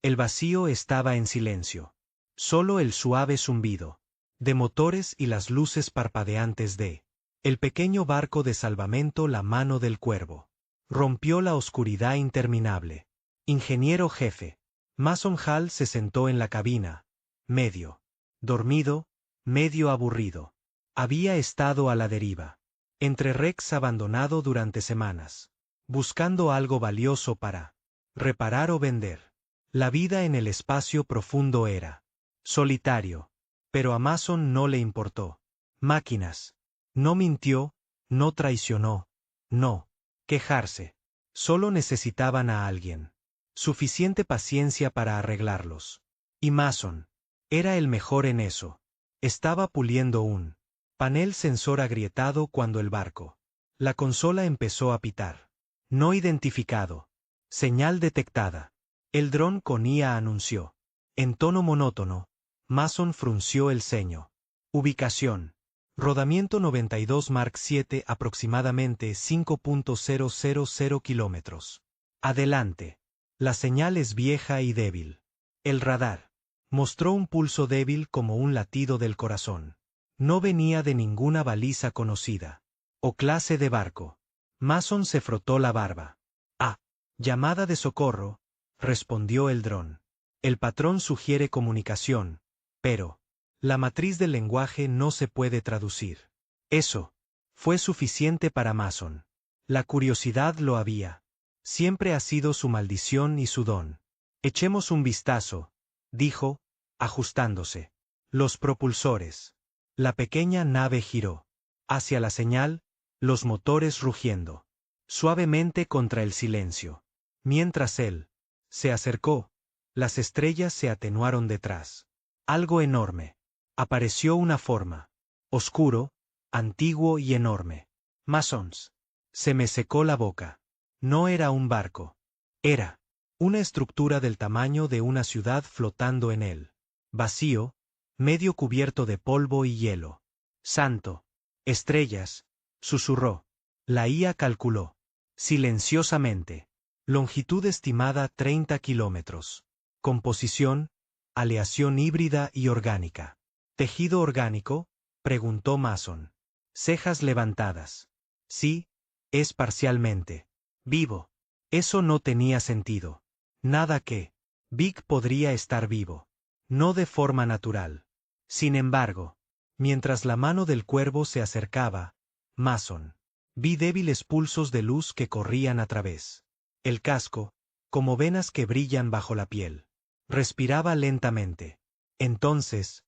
El vacío estaba en silencio. Solo el suave zumbido de motores y las luces parpadeantes de el pequeño barco de salvamento La Mano del Cuervo. Rompió la oscuridad interminable. Ingeniero jefe. Mason Hall se sentó en la cabina, medio dormido, medio aburrido. Había estado a la deriva, entre wrecks abandonado durante semanas, buscando algo valioso para reparar o vender. La vida en el espacio profundo era solitario, pero a Mason no le importó. Máquinas. No mintió, no traicionó, no quejarse. Solo necesitaban a alguien. Suficiente paciencia para arreglarlos. Y Mason era el mejor en eso. Estaba puliendo un panel sensor agrietado cuando el barco. La consola empezó a pitar. No identificado. Señal detectada. El dron con IA anunció. En tono monótono, Mason frunció el ceño. Ubicación. Rodamiento 92 Mark 7 aproximadamente 5.000 kilómetros. Adelante. La señal es vieja y débil. El radar mostró un pulso débil como un latido del corazón. No venía de ninguna baliza conocida. O clase de barco. Mason se frotó la barba. Ah, llamada de socorro, respondió el dron. El patrón sugiere comunicación, pero la matriz del lenguaje no se puede traducir. Eso fue suficiente para Mason. La curiosidad lo había. Siempre ha sido su maldición y su don. Echemos un vistazo, dijo, ajustándose. Los propulsores. La pequeña nave giró. Hacia la señal, los motores rugiendo. Suavemente contra el silencio. Mientras él se acercó, las estrellas se atenuaron detrás. Algo enorme. Apareció una forma. Oscuro, antiguo y enorme. Masons. Se me secó la boca. No era un barco. Era una estructura del tamaño de una ciudad flotando en él. Vacío, medio cubierto de polvo y hielo. Santo. Estrellas, susurró. La IA calculó. Silenciosamente. Longitud estimada 30 kilómetros. Composición, aleación híbrida y orgánica. ¿Tejido orgánico?, preguntó Mason. Cejas levantadas. Sí, es parcialmente vivo. Eso no tenía sentido. Nada que Vic podría estar vivo. No de forma natural. Sin embargo, mientras la mano del cuervo se acercaba, Mason vi débiles pulsos de luz que corrían a través el casco, como venas que brillan bajo la piel. Respiraba lentamente. Entonces,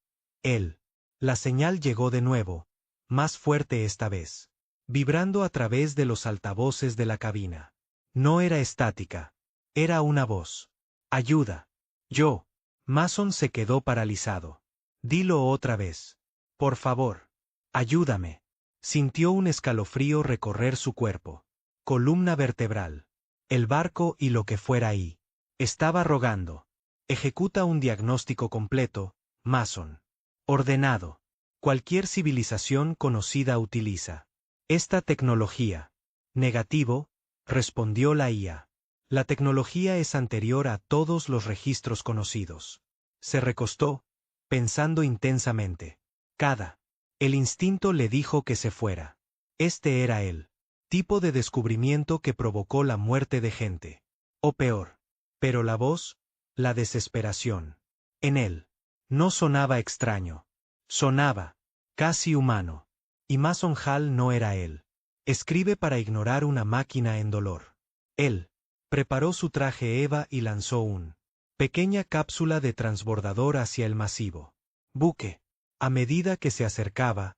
la señal llegó de nuevo, más fuerte esta vez, vibrando a través de los altavoces de la cabina. No era estática. Era una voz. Ayuda. Yo. Mason se quedó paralizado. Dilo otra vez. Por favor. Ayúdame. Sintió un escalofrío recorrer su cuerpo. Columna vertebral. El barco y lo que fuera ahí. Estaba rogando. Ejecuta un diagnóstico completo, Mason. Ordenado. Cualquier civilización conocida utiliza esta tecnología. Negativo, respondió la IA. La tecnología es anterior a todos los registros conocidos. Se recostó, pensando intensamente. El instinto le dijo que se fuera. Este era el tipo de descubrimiento que provocó la muerte de gente. O peor. Pero la voz, la desesperación. En él. No sonaba extraño. Sonaba casi humano. Y Mason Hall no era él. Escribe para ignorar una máquina en dolor. Él preparó su traje Eva y lanzó un pequeña cápsula de transbordador hacia el masivo buque. A medida que se acercaba,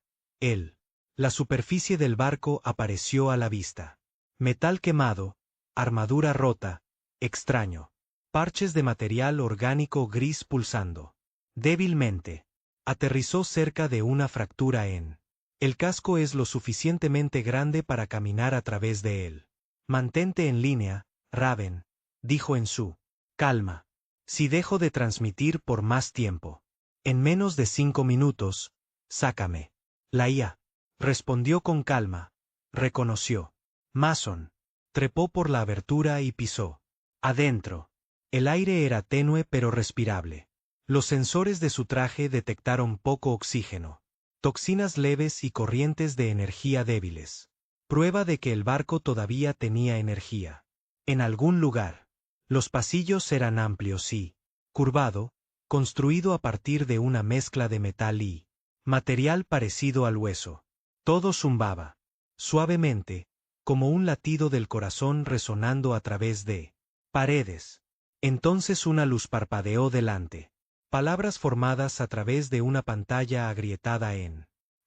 la superficie del barco apareció a la vista. Metal quemado, armadura rota, extraño. Parches de material orgánico gris pulsando. Débilmente. Aterrizó cerca de una fractura en. El casco es lo suficientemente grande para caminar a través de él. Mantente en línea, Raven, dijo en su calma. Si dejo de transmitir por más tiempo. En menos de 5 minutos, sácame. La IA respondió con calma. Reconoció. Mason trepó por la abertura y pisó adentro. El aire era tenue pero respirable. Los sensores de su traje detectaron poco oxígeno, toxinas leves y corrientes de energía débiles. Prueba de que el barco todavía tenía energía. En algún lugar. Los pasillos eran amplios y curvado, construido a partir de una mezcla de metal y material parecido al hueso. Todo zumbaba, suavemente, como un latido del corazón resonando a través de paredes. Entonces una luz parpadeó delante. Palabras formadas a través de una pantalla agrietada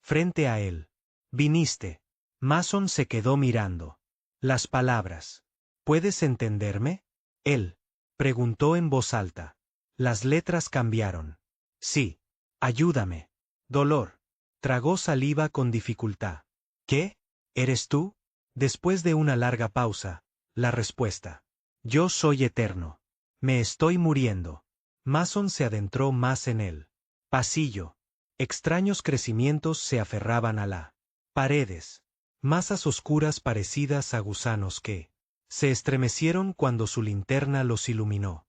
frente a él. Viniste. Mason se quedó mirando. Las palabras. ¿Puedes entenderme? Él preguntó en voz alta. Las letras cambiaron. Sí. Ayúdame. Dolor. Tragó saliva con dificultad. ¿Qué? ¿Eres tú? Después de una larga pausa, la respuesta. Yo soy eterno. Me estoy muriendo. Mason se adentró más en el pasillo. Extraños crecimientos se aferraban a la paredes. Masas oscuras parecidas a gusanos que se estremecieron cuando su linterna los iluminó.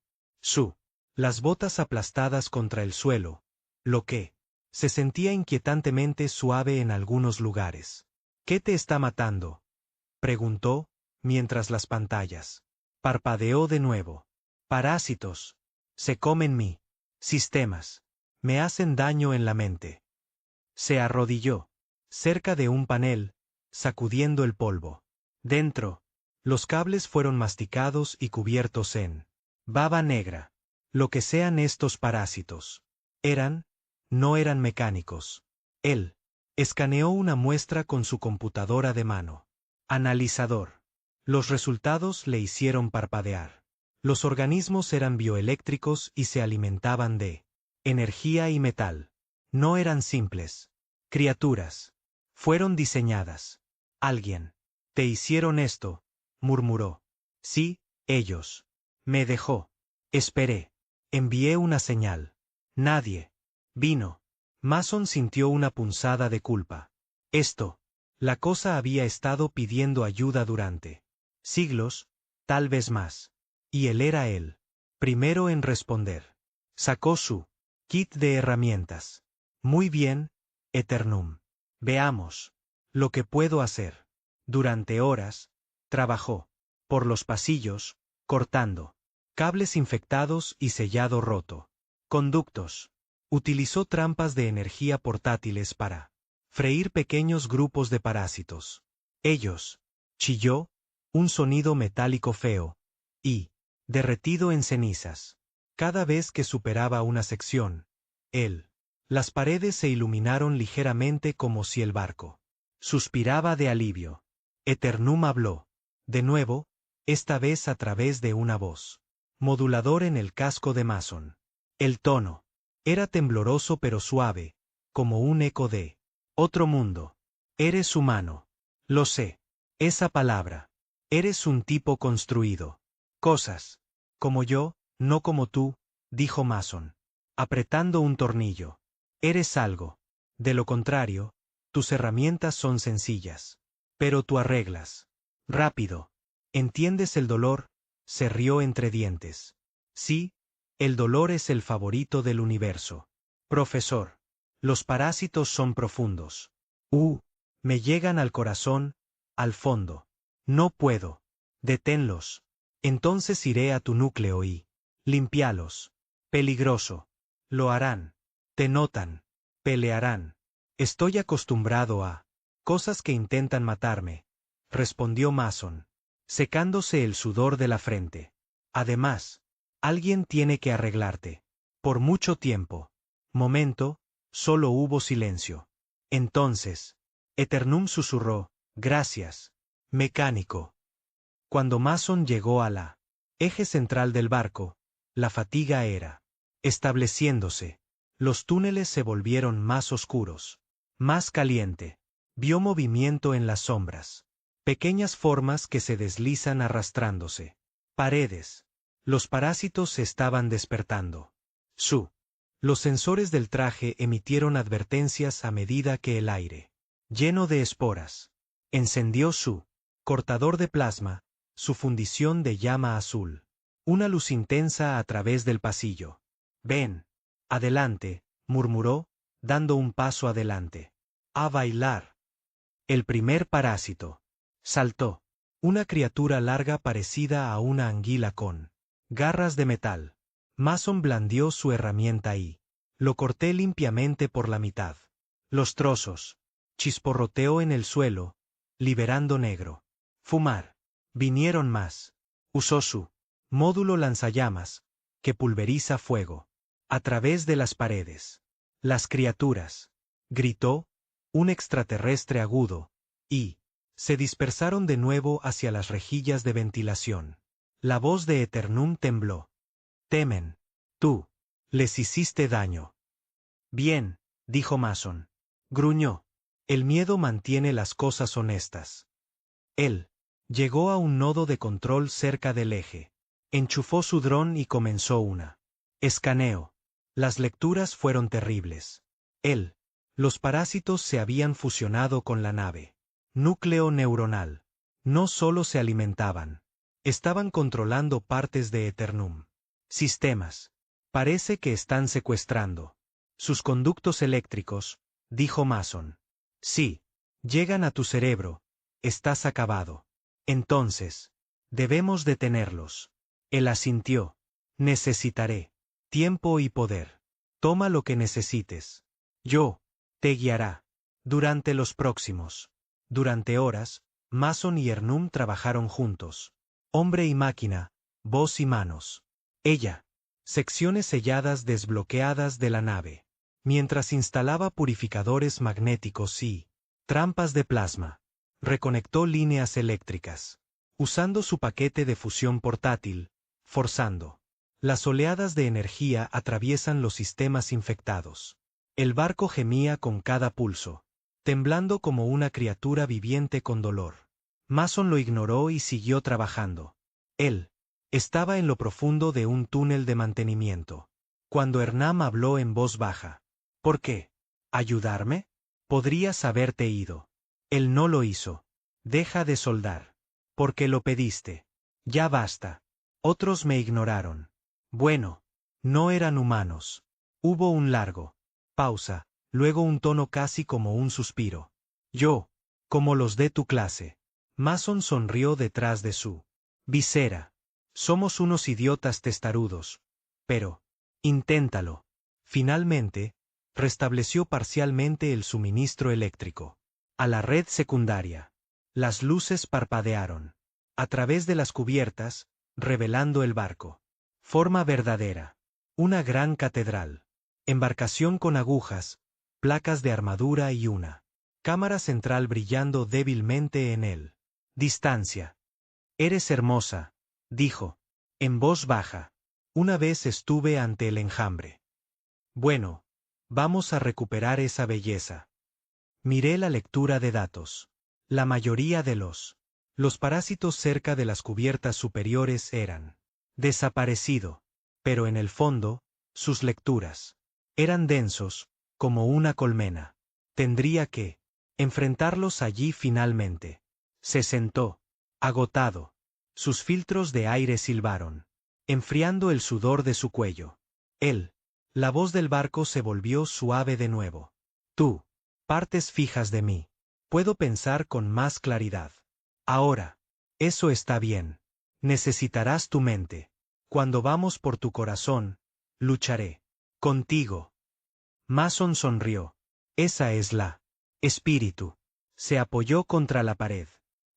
Las botas aplastadas contra el suelo, lo que se sentía inquietantemente suave en algunos lugares. ¿Qué te está matando? Preguntó, mientras las pantallas parpadeó de nuevo. Parásitos. Se comen mi sistemas. Me hacen daño en la mente. Se arrodilló, cerca de un panel, sacudiendo el polvo. Dentro, los cables fueron masticados y cubiertos en baba negra. Lo que sean estos parásitos. No eran mecánicos. Él escaneó una muestra con su computadora de mano. Analizador. Los resultados le hicieron parpadear. Los organismos eran bioeléctricos y se alimentaban de energía y metal. No eran simples criaturas. Fueron diseñadas. Alguien. Te hicieron esto, murmuró. Sí, ellos. Me dejó. Esperé. Envié una señal. Nadie vino. Mason sintió una punzada de culpa. La cosa había estado pidiendo ayuda durante siglos, tal vez más. Y él era él. Primero en responder. Sacó su kit de herramientas. Muy bien, Eternum. Veamos lo que puedo hacer. Durante horas, trabajó por los pasillos, cortando cables infectados y sellado roto. Conductos. Utilizó trampas de energía portátiles para freír pequeños grupos de parásitos. Ellos. Chilló, un sonido metálico feo, y derretido en cenizas. Cada vez que superaba una sección, las paredes se iluminaron ligeramente como si el barco suspiraba de alivio. Eternum habló. De nuevo, esta vez a través de una voz modulador en el casco de Mason. El tono era tembloroso pero suave, como un eco de otro mundo. Eres humano. Lo sé. Esa palabra. Eres un tipo construido. Cosas. Como yo, no como tú, dijo Mason, apretando un tornillo. Eres algo. De lo contrario, tus herramientas son sencillas. Pero tú arreglas. Rápido. ¿Entiendes el dolor? Se rió entre dientes. Sí, el dolor es el favorito del universo. Profesor. Los parásitos son profundos. Me llegan al corazón, al fondo. No puedo. Deténlos. Entonces iré a tu núcleo y limpialos. Peligroso. Lo harán. Te notan. Pelearán. Estoy acostumbrado a cosas que intentan matarme, respondió Mason, secándose el sudor de la frente. Además, alguien tiene que arreglarte. Por mucho tiempo. Momento, solo hubo silencio. Entonces, Eternum susurró, gracias, mecánico. Cuando Mason llegó a la eje central del barco, la fatiga era estableciéndose. Los túneles se volvieron más oscuros, más caliente. Vio movimiento en las sombras. Pequeñas formas que se deslizan arrastrándose. Paredes. Los parásitos se estaban despertando. Los sensores del traje emitieron advertencias a medida que el aire, lleno de esporas, encendió su cortador de plasma, su fundición de llama azul. Una luz intensa a través del pasillo. Ven. Adelante, murmuró, dando un paso adelante. A bailar. El primer parásito. Saltó. Una criatura larga parecida a una anguila con garras de metal. Mason blandió su herramienta y lo corté limpiamente por la mitad. Los trozos. Chisporroteó en el suelo, liberando negro. Fumar. Vinieron más. Usó su módulo lanzallamas, que pulveriza fuego. A través de las paredes. Las criaturas. Gritó, un extraterrestre agudo, y se dispersaron de nuevo hacia las rejillas de ventilación. La voz de Eternum tembló. Temen. Tú. Les hiciste daño. Bien, dijo Mason. Gruñó. El miedo mantiene las cosas honestas. Él llegó a un nodo de control cerca del eje. Enchufó su dron y comenzó una escaneo. Las lecturas fueron terribles. Los parásitos se habían fusionado con la nave. Núcleo neuronal. No solo se alimentaban. Estaban controlando partes de Eternum. Sistemas. Parece que están secuestrando sus conductos eléctricos, dijo Mason. Sí. Llegan a tu cerebro. Estás acabado. Entonces, debemos detenerlos. Él asintió. Necesitaré tiempo y poder. Toma lo que necesites. Yo te guiará. Durante los próximos. Durante horas, Mason y Eternum trabajaron juntos. Hombre y máquina, voz y manos. Ella. Secciones selladas desbloqueadas de la nave. Mientras instalaba purificadores magnéticos y trampas de plasma. Reconectó líneas eléctricas. Usando su paquete de fusión portátil, forzando. Las oleadas de energía atraviesan los sistemas infectados. El barco gemía con cada pulso, temblando como una criatura viviente con dolor. Mason lo ignoró y siguió trabajando. Él estaba en lo profundo de un túnel de mantenimiento. Cuando Eternum habló en voz baja. ¿Por qué? ¿Ayudarme? Podrías haberte ido. Él no lo hizo. Deja de soldar. Porque lo pediste. Ya basta. Otros me ignoraron. Bueno. No eran humanos. Hubo un largo pausa, luego un tono casi como un suspiro. Yo, como los de tu clase. Mason sonrió detrás de su visera. Somos unos idiotas testarudos. Pero, inténtalo. Finalmente, restableció parcialmente el suministro eléctrico. A la red secundaria. Las luces parpadearon. A través de las cubiertas, revelando el barco. Forma verdadera. Una gran catedral. Embarcación con agujas, placas de armadura y una cámara central brillando débilmente en él. Distancia. Eres hermosa, dijo, en voz baja. Una vez estuve ante el enjambre. Bueno, vamos a recuperar esa belleza. Miré la lectura de datos. La mayoría de los parásitos cerca de las cubiertas superiores eran desaparecido, pero en el fondo, sus lecturas eran densos, como una colmena. Tendría que enfrentarlos allí finalmente. Se sentó, agotado. Sus filtros de aire silbaron, enfriando el sudor de su cuello. La voz del barco se volvió suave de nuevo. Tú, partes fijas de mí. Puedo pensar con más claridad. Ahora. Eso está bien. Necesitarás tu mente. Cuando vamos por tu corazón, lucharé contigo. Mason sonrió. Esa es la espíritu. Se apoyó contra la pared,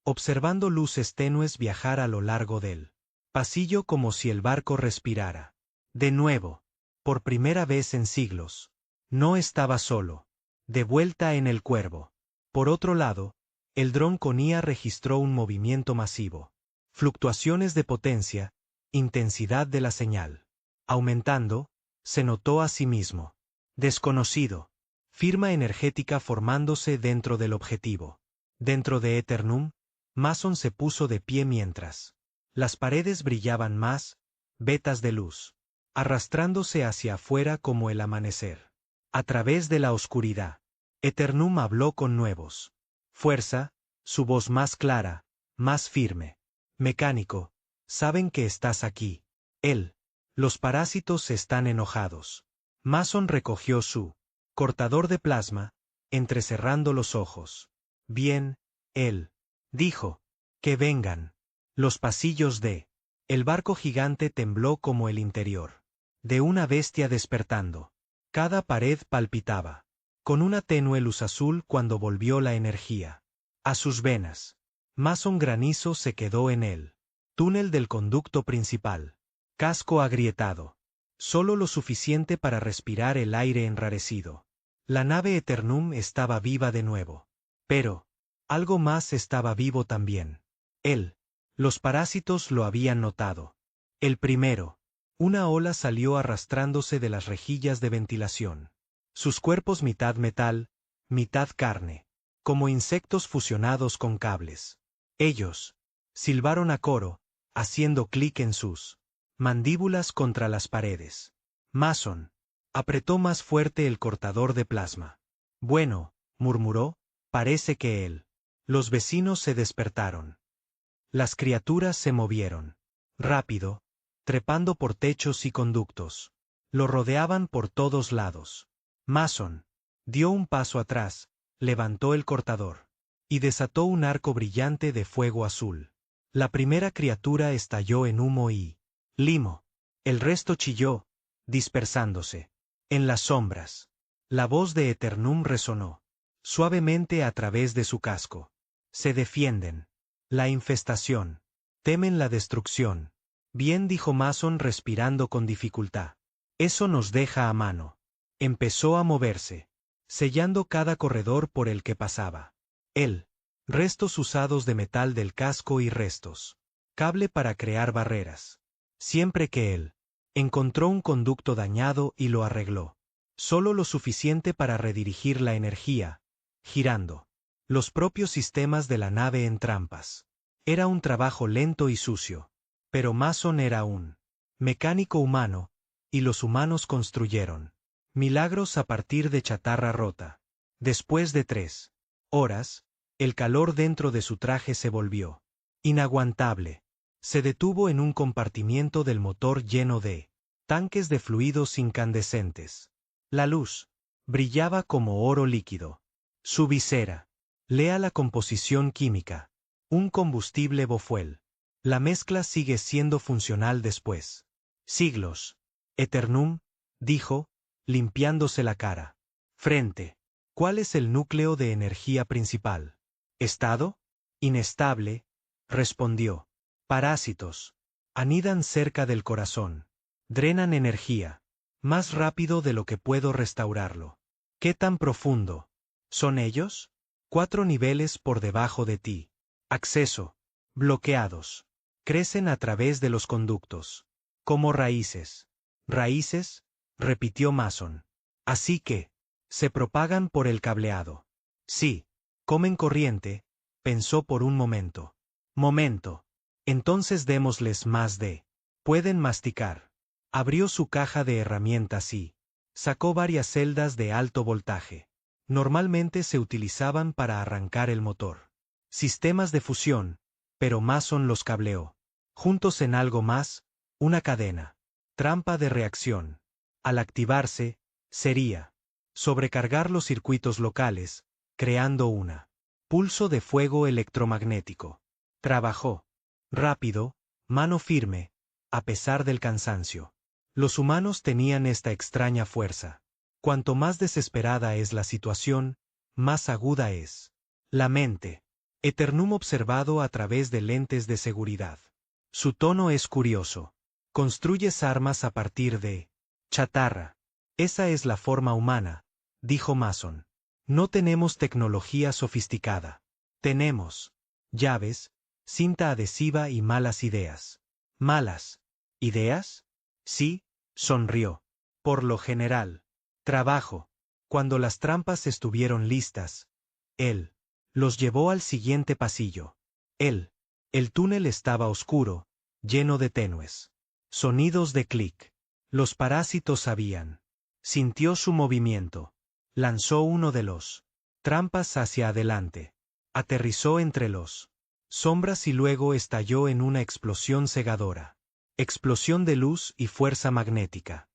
observando luces tenues viajar a lo largo del pasillo como si el barco respirara. De nuevo, por primera vez en siglos, no estaba solo. De vuelta en el Cuervo. Por otro lado, el dron con IA registró un movimiento masivo. Fluctuaciones de potencia, intensidad de la señal. Aumentando, se notó a sí mismo. Desconocido. Firma energética formándose dentro del objetivo. Dentro de Eternum, Mason se puso de pie mientras las paredes brillaban más, vetas de luz, arrastrándose hacia afuera como el amanecer. A través de la oscuridad, Eternum habló con nuevos fuerza, su voz más clara, más firme. Mecánico, saben que estás aquí. Él. Los parásitos están enojados. Mason recogió su cortador de plasma, entrecerrando los ojos. Bien, él. Dijo. Que vengan. Los pasillos de el barco gigante tembló como el interior de una bestia despertando. Cada pared palpitaba, con una tenue luz azul cuando volvió la energía a sus venas. Mason Granizo se quedó en el túnel del conducto principal. Casco agrietado. Solo lo suficiente para respirar el aire enrarecido. La nave Eternum estaba viva de nuevo. Pero algo más estaba vivo también. Él. Los parásitos lo habían notado. El primero. Una ola salió arrastrándose de las rejillas de ventilación. Sus cuerpos mitad metal, mitad carne. Como insectos fusionados con cables. Ellos silbaron a coro, haciendo clic en sus mandíbulas contra las paredes. Mason apretó más fuerte el cortador de plasma. Bueno, murmuró, parece que él. Los vecinos se despertaron. Las criaturas se movieron. Rápido, trepando por techos y conductos. Lo rodeaban por todos lados. Mason dio un paso atrás, levantó el cortador. Y desató un arco brillante de fuego azul. La primera criatura estalló en humo y limo. El resto chilló, dispersándose. En las sombras. La voz de Eternum resonó. Suavemente a través de su casco. Se defienden. La infestación. Temen la destrucción. Bien, dijo Mason respirando con dificultad. Eso nos deja a mano. Empezó a moverse, sellando cada corredor por el que pasaba. Él. Restos usados de metal del casco y restos. Cable para crear barreras. Siempre que él encontró un conducto dañado y lo arregló. Solo lo suficiente para redirigir la energía, girando los propios sistemas de la nave en trampas. Era un trabajo lento y sucio. Pero Mason era un mecánico humano, y los humanos construyeron milagros a partir de chatarra rota. Después de 3 horas, el calor dentro de su traje se volvió inaguantable. Se detuvo en un compartimiento del motor lleno de tanques de fluidos incandescentes. La luz brillaba como oro líquido. Su visera. Lea la composición química. Un combustible Bofuel. La mezcla sigue siendo funcional después. Siglos. Eternum, dijo, limpiándose la cara. Frente. ¿Cuál es el núcleo de energía principal? ¿Estado? Inestable, respondió. Parásitos. Anidan cerca del corazón. Drenan energía. Más rápido de lo que puedo restaurarlo. ¿Qué tan profundo? ¿Son ellos? 4 niveles por debajo de ti. Acceso. Bloqueados. Crecen a través de los conductos. Como raíces. ¿Raíces? Repitió Mason. Así que se propagan por el cableado. Sí. Comen corriente, pensó por un momento. Momento. Entonces démosles más de. Pueden masticar. Abrió su caja de herramientas y sacó varias celdas de alto voltaje. Normalmente se utilizaban para arrancar el motor. Sistemas de fusión, pero Mason los cableó. Juntos en algo más, una cadena. Trampa de reacción. Al activarse, sería sobrecargar los circuitos locales, creando una pulso de fuego electromagnético. Trabajó. Rápido, mano firme, a pesar del cansancio. Los humanos tenían esta extraña fuerza. Cuanto más desesperada es la situación, más aguda es la mente. Eternum observado a través de lentes de seguridad. Su tono es curioso. Construyes armas a partir de chatarra. Esa es la forma humana, dijo Mason. No tenemos tecnología sofisticada. Tenemos llaves, cinta adhesiva y malas ideas. ¿Malas ideas? Sí, sonrió. Por lo general. Trabajo. Cuando las trampas estuvieron listas, él los llevó al siguiente pasillo. El túnel estaba oscuro, lleno de tenues sonidos de clic. Los parásitos sabían. Sintió su movimiento. Lanzó uno de los trampas hacia adelante. Aterrizó entre los sombras y luego estalló en una explosión cegadora. Explosión de luz y fuerza magnética.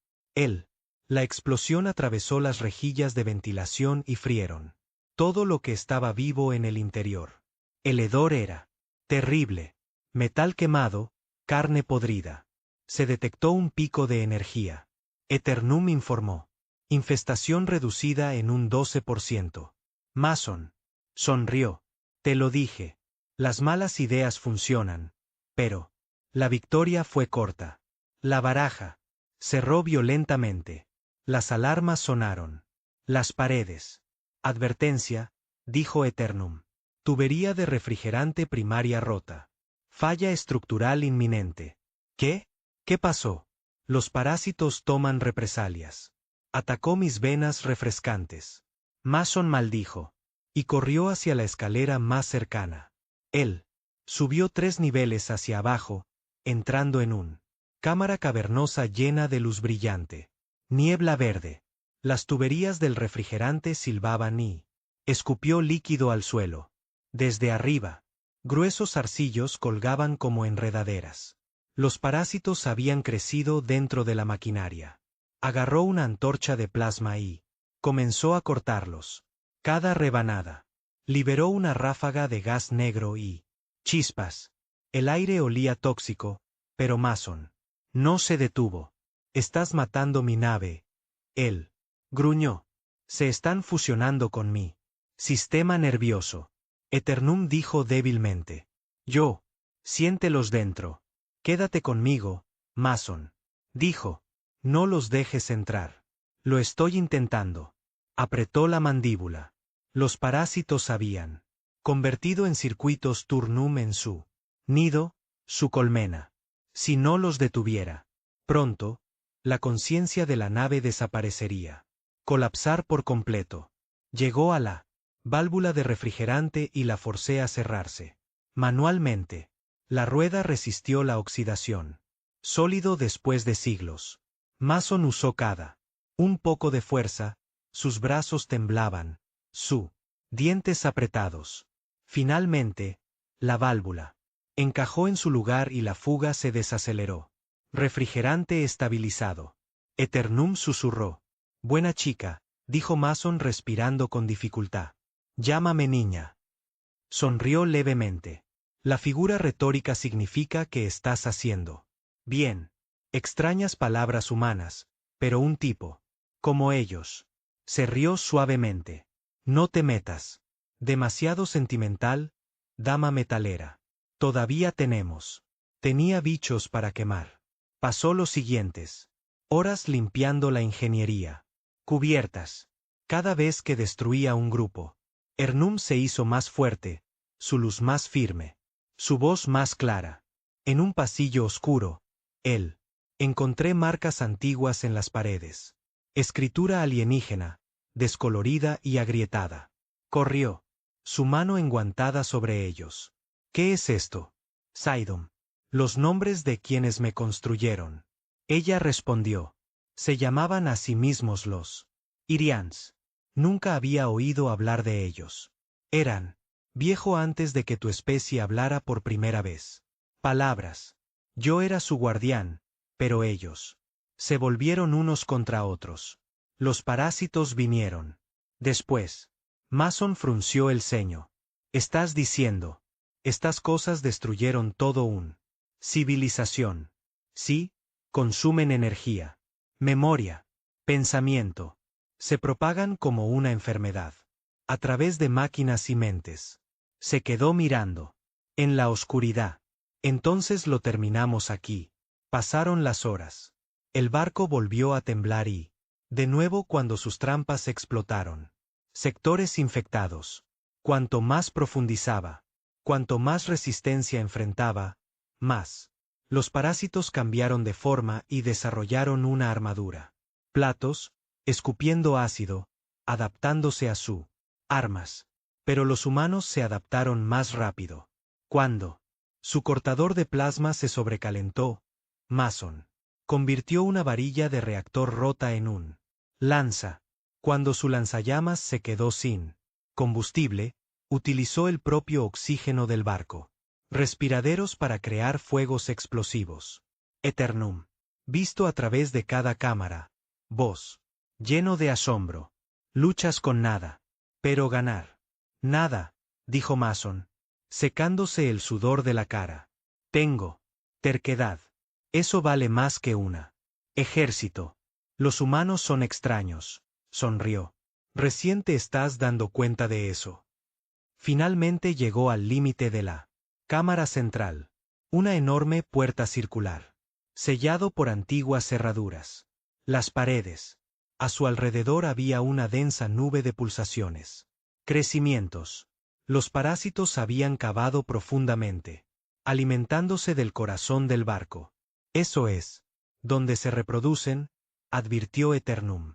La explosión atravesó las rejillas de ventilación y frieron todo lo que estaba vivo en el interior. El hedor era terrible. Metal quemado, carne podrida. Se detectó un pico de energía. Eternum informó. Infestación reducida en un 12%. Mason sonrió. Te lo dije. Las malas ideas funcionan. Pero la victoria fue corta. La baraja cerró violentamente. Las alarmas sonaron. Las paredes. Advertencia, dijo Eternum. Tubería de refrigerante primaria rota. Falla estructural inminente. ¿Qué? ¿Qué pasó? Los parásitos toman represalias. Atacó mis venas refrescantes. Mason maldijo. Y corrió hacia la escalera más cercana. Él subió 3 niveles hacia abajo, entrando en un cámara cavernosa llena de luz brillante. Niebla verde. Las tuberías del refrigerante silbaban y escupió líquido al suelo. Desde arriba, gruesos arcillos colgaban como enredaderas. Los parásitos habían crecido dentro de la maquinaria. Agarró una antorcha de plasma y comenzó a cortarlos. Cada rebanada liberó una ráfaga de gas negro y chispas. El aire olía tóxico, pero Mason no se detuvo. Estás matando mi nave. Él gruñó. Se están fusionando con mi sistema nervioso. Eternum dijo débilmente. Yo. Siéntelos dentro. Quédate conmigo, Mason. Dijo. No los dejes entrar. Lo estoy intentando. Apretó la mandíbula. Los parásitos habían convertido en circuitos Turnum en su nido, su colmena. Si no los detuviera, pronto, la conciencia de la nave desaparecería. Colapsar por completo. Llegó a la válvula de refrigerante y la forcé a cerrarse. Manualmente. La rueda resistió la oxidación. Sólido después de siglos. Mason usó cada un poco de fuerza, sus brazos temblaban, sus dientes apretados. Finalmente, la válvula encajó en su lugar y la fuga se desaceleró. Refrigerante estabilizado. Eternum susurró. Buena chica, dijo Mason respirando con dificultad. Llámame niña. Sonrió levemente. La figura retórica significa que estás haciendo bien. Extrañas palabras humanas, pero un tipo como ellos. Se rió suavemente. No te metas. Demasiado sentimental, dama metalera. Todavía tenemos. Tenía bichos para quemar. Pasó los siguientes horas limpiando la ingeniería. Cubiertas. Cada vez que destruía un grupo, Eternum se hizo más fuerte, su luz más firme, su voz más clara. En un pasillo oscuro, él encontré marcas antiguas en las paredes. Escritura alienígena, descolorida y agrietada. Corrió, su mano enguantada sobre ellos. ¿Qué es esto? Sidon. Los nombres de quienes me construyeron. Ella respondió. Se llamaban a sí mismos los Irians. Nunca había oído hablar de ellos. Eran viejo antes de que tu especie hablara por primera vez. Palabras. Yo era su guardián, pero ellos se volvieron unos contra otros. Los parásitos vinieron. Después, Mason frunció el ceño. Estás diciendo, estas cosas destruyeron todo un civilización. Sí, consumen energía, memoria, pensamiento. Se propagan como una enfermedad. A través de máquinas y mentes. Se quedó mirando. En la oscuridad. Entonces lo terminamos aquí. Pasaron las horas. El barco volvió a temblar y, de nuevo cuando sus trampas explotaron. Sectores infectados. Cuanto más profundizaba, cuanto más resistencia enfrentaba, más. Los parásitos cambiaron de forma y desarrollaron una armadura. Platos, escupiendo ácido, adaptándose a su armas. Pero los humanos se adaptaron más rápido. Cuando su cortador de plasma se sobrecalentó, Mason convirtió una varilla de reactor rota en un lanza. Cuando su lanzallamas se quedó sin combustible, utilizó el propio oxígeno del barco. Respiraderos para crear fuegos explosivos. Eternum. Visto a través de cada cámara. Vos. Lleno de asombro. Luchas con nada. Pero ganar. Nada, dijo Mason, secándose el sudor de la cara. Tengo. Terquedad. Eso vale más que una. Ejército. Los humanos son extraños. Sonrió. Recién te estás dando cuenta de eso. Finalmente llegó al límite de la cámara central. Una enorme puerta circular. Sellado por antiguas cerraduras. Las paredes. A su alrededor había una densa nube de pulsaciones. Crecimientos. Los parásitos habían cavado profundamente, alimentándose del corazón del barco. Eso es, donde se reproducen, advirtió Eternum.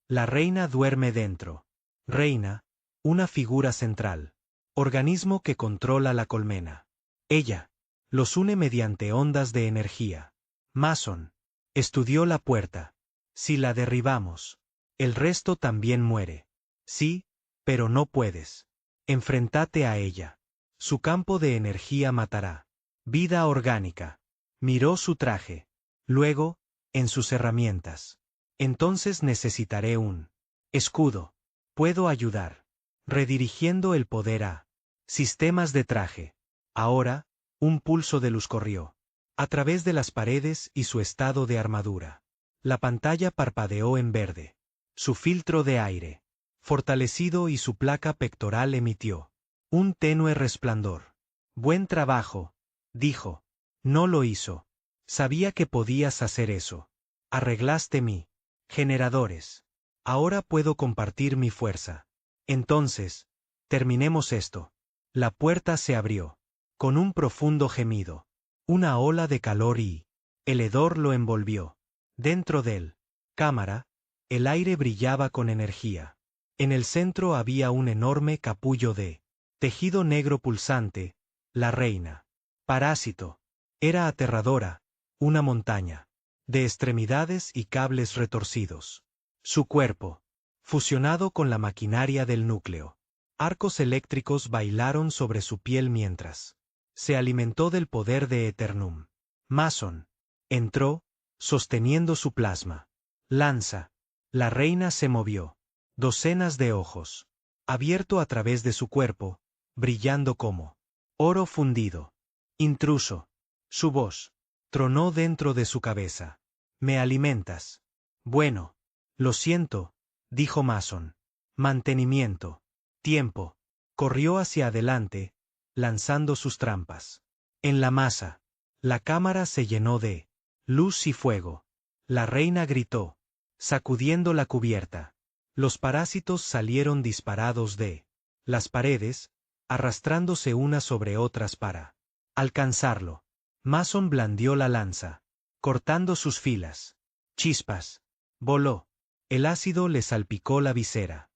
La reina duerme dentro. Reina, una figura central. Organismo que controla la colmena. Ella. Los une mediante ondas de energía. Mason. Estudió la puerta. Si la derribamos, el resto también muere. Sí, pero no puedes. Enfrentate a ella. Su campo de energía matará. Vida orgánica. Miró su traje. Luego, en sus herramientas. Entonces necesitaré un escudo. Puedo ayudar. Redirigiendo el poder a sistemas de traje. Ahora, un pulso de luz corrió a través de las paredes y su estado de armadura. La pantalla parpadeó en verde. Su filtro de aire, fortalecido, y su placa pectoral emitió un tenue resplandor. Buen trabajo, dijo. No lo hizo. Sabía que podías hacer eso. Arreglaste mi generadores. Ahora puedo compartir mi fuerza. Entonces, terminemos esto. La puerta se abrió. Con un profundo gemido. Una ola de calor y el hedor lo envolvió. Dentro del cámara, el aire brillaba con energía. En el centro había un enorme capullo de tejido negro pulsante, la reina. Parásito. Era aterradora, una montaña de extremidades y cables retorcidos. Su cuerpo, fusionado con la maquinaria del núcleo. Arcos eléctricos bailaron sobre su piel mientras se alimentó del poder de Eternum. Mason entró, sosteniendo su plasma. Lanza. La reina se movió. Docenas de ojos, abierto a través de su cuerpo, brillando como oro fundido. Intruso. Su voz tronó dentro de su cabeza. ¿Me alimentas? Bueno. Lo siento, dijo Mason. Mantenimiento. Tiempo. Corrió hacia adelante, lanzando sus trampas. En la masa. La cámara se llenó de luz y fuego. La reina gritó, sacudiendo la cubierta. Los parásitos salieron disparados de las paredes, arrastrándose unas sobre otras para alcanzarlo. Mason blandió la lanza, cortando sus filas. Chispas. Voló. El ácido le salpicó la visera.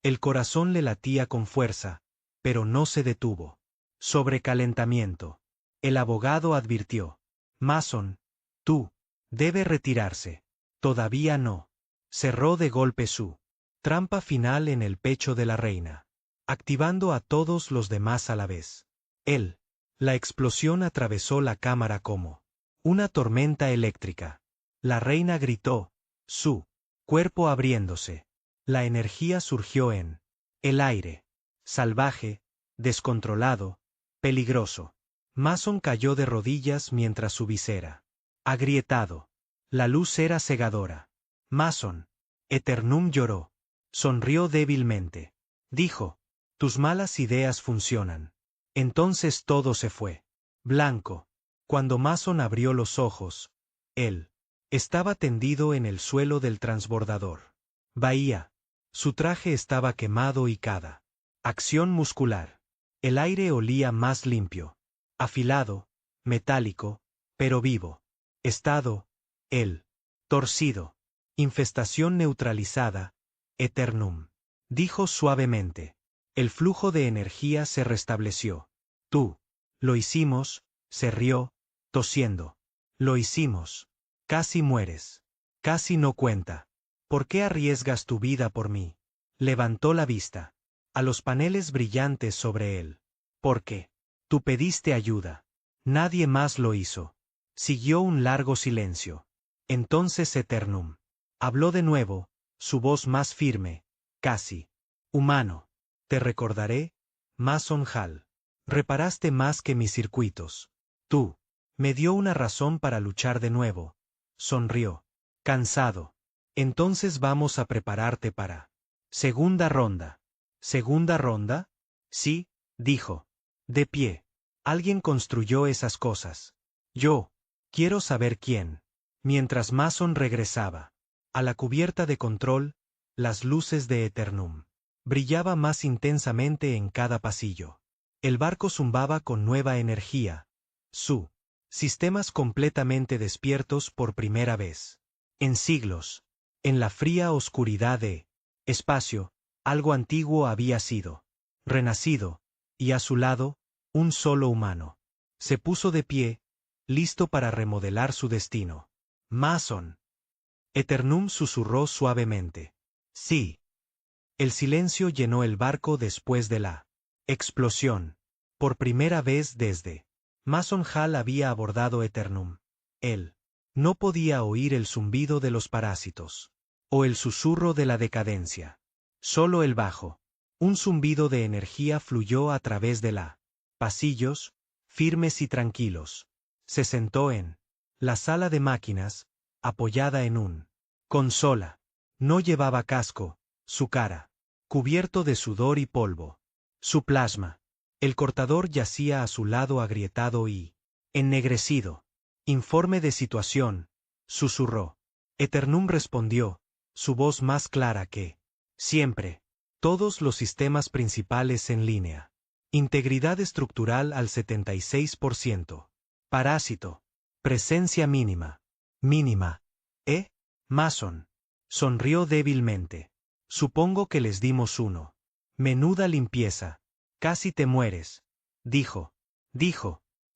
El corazón le latía con fuerza, pero no se detuvo. Sobrecalentamiento. El abogado advirtió. Mason, debe retirarse. Todavía no. Cerró de golpe su trampa final en el pecho de la reina, activando a todos los demás a la vez. La explosión atravesó la cámara como una tormenta eléctrica. La reina gritó, su cuerpo abriéndose. La energía surgió en el aire, salvaje, descontrolado, peligroso. Mason cayó de rodillas mientras su visera agrietado. La luz era cegadora. Mason. Eternum lloró. Sonrió débilmente. Dijo, tus malas ideas funcionan. Entonces todo se fue blanco. Cuando Mason abrió los ojos, él estaba tendido en el suelo del transbordador. Bahía. Su traje estaba quemado y cada acción muscular. El aire olía más limpio, afilado, metálico, pero vivo. Estado, torcido. Infestación neutralizada, Eternum. Dijo suavemente. El flujo de energía se restableció. Lo hicimos, se rió, tosiendo. Lo hicimos. Casi mueres. Casi no cuenta. ¿Por qué arriesgas tu vida por mí? Levantó la vista a los paneles brillantes sobre él. ¿Por qué? Tú pediste ayuda. Nadie más lo hizo. Siguió un largo silencio. Entonces Eternum habló de nuevo, su voz más firme, casi humano. Te recordaré, Mason Hall. Reparaste más que mis circuitos. Tú. Me dio una razón para luchar de nuevo. Sonrió. Cansado. Entonces vamos a prepararte para segunda ronda. ¿Segunda ronda? Sí, dijo. De pie. Alguien construyó esas cosas. Yo. Quiero saber quién. Mientras Mason regresaba a la cubierta de control, las luces de Eternum brillaba más intensamente en cada pasillo. El barco zumbaba con nueva energía. Sistemas completamente despiertos por primera vez. En siglos. En la fría oscuridad de espacio, algo antiguo había sido renacido, y a su lado, un solo humano. Se puso de pie, listo para remodelar su destino. Mason. Eternum susurró suavemente. Sí. El silencio llenó el barco después de la explosión. Por primera vez desde Mason Hall había abordado Eternum. Él no podía oír el zumbido de los parásitos, o el susurro de la decadencia. Solo el bajo. Un zumbido de energía fluyó a través de la pasillos, firmes y tranquilos. Se sentó en la sala de máquinas, apoyada en un consola. No llevaba casco, su cara cubierto de sudor y polvo. Su plasma. El cortador yacía a su lado agrietado y ennegrecido. Informe de situación, susurró. Eternum respondió, su voz más clara que siempre. Todos los sistemas principales en línea. Integridad estructural al 76%. Parásito. Presencia mínima. Mínima. Mason. Sonrió débilmente. Supongo que les dimos uno. Menuda limpieza. Casi te mueres. Dijo.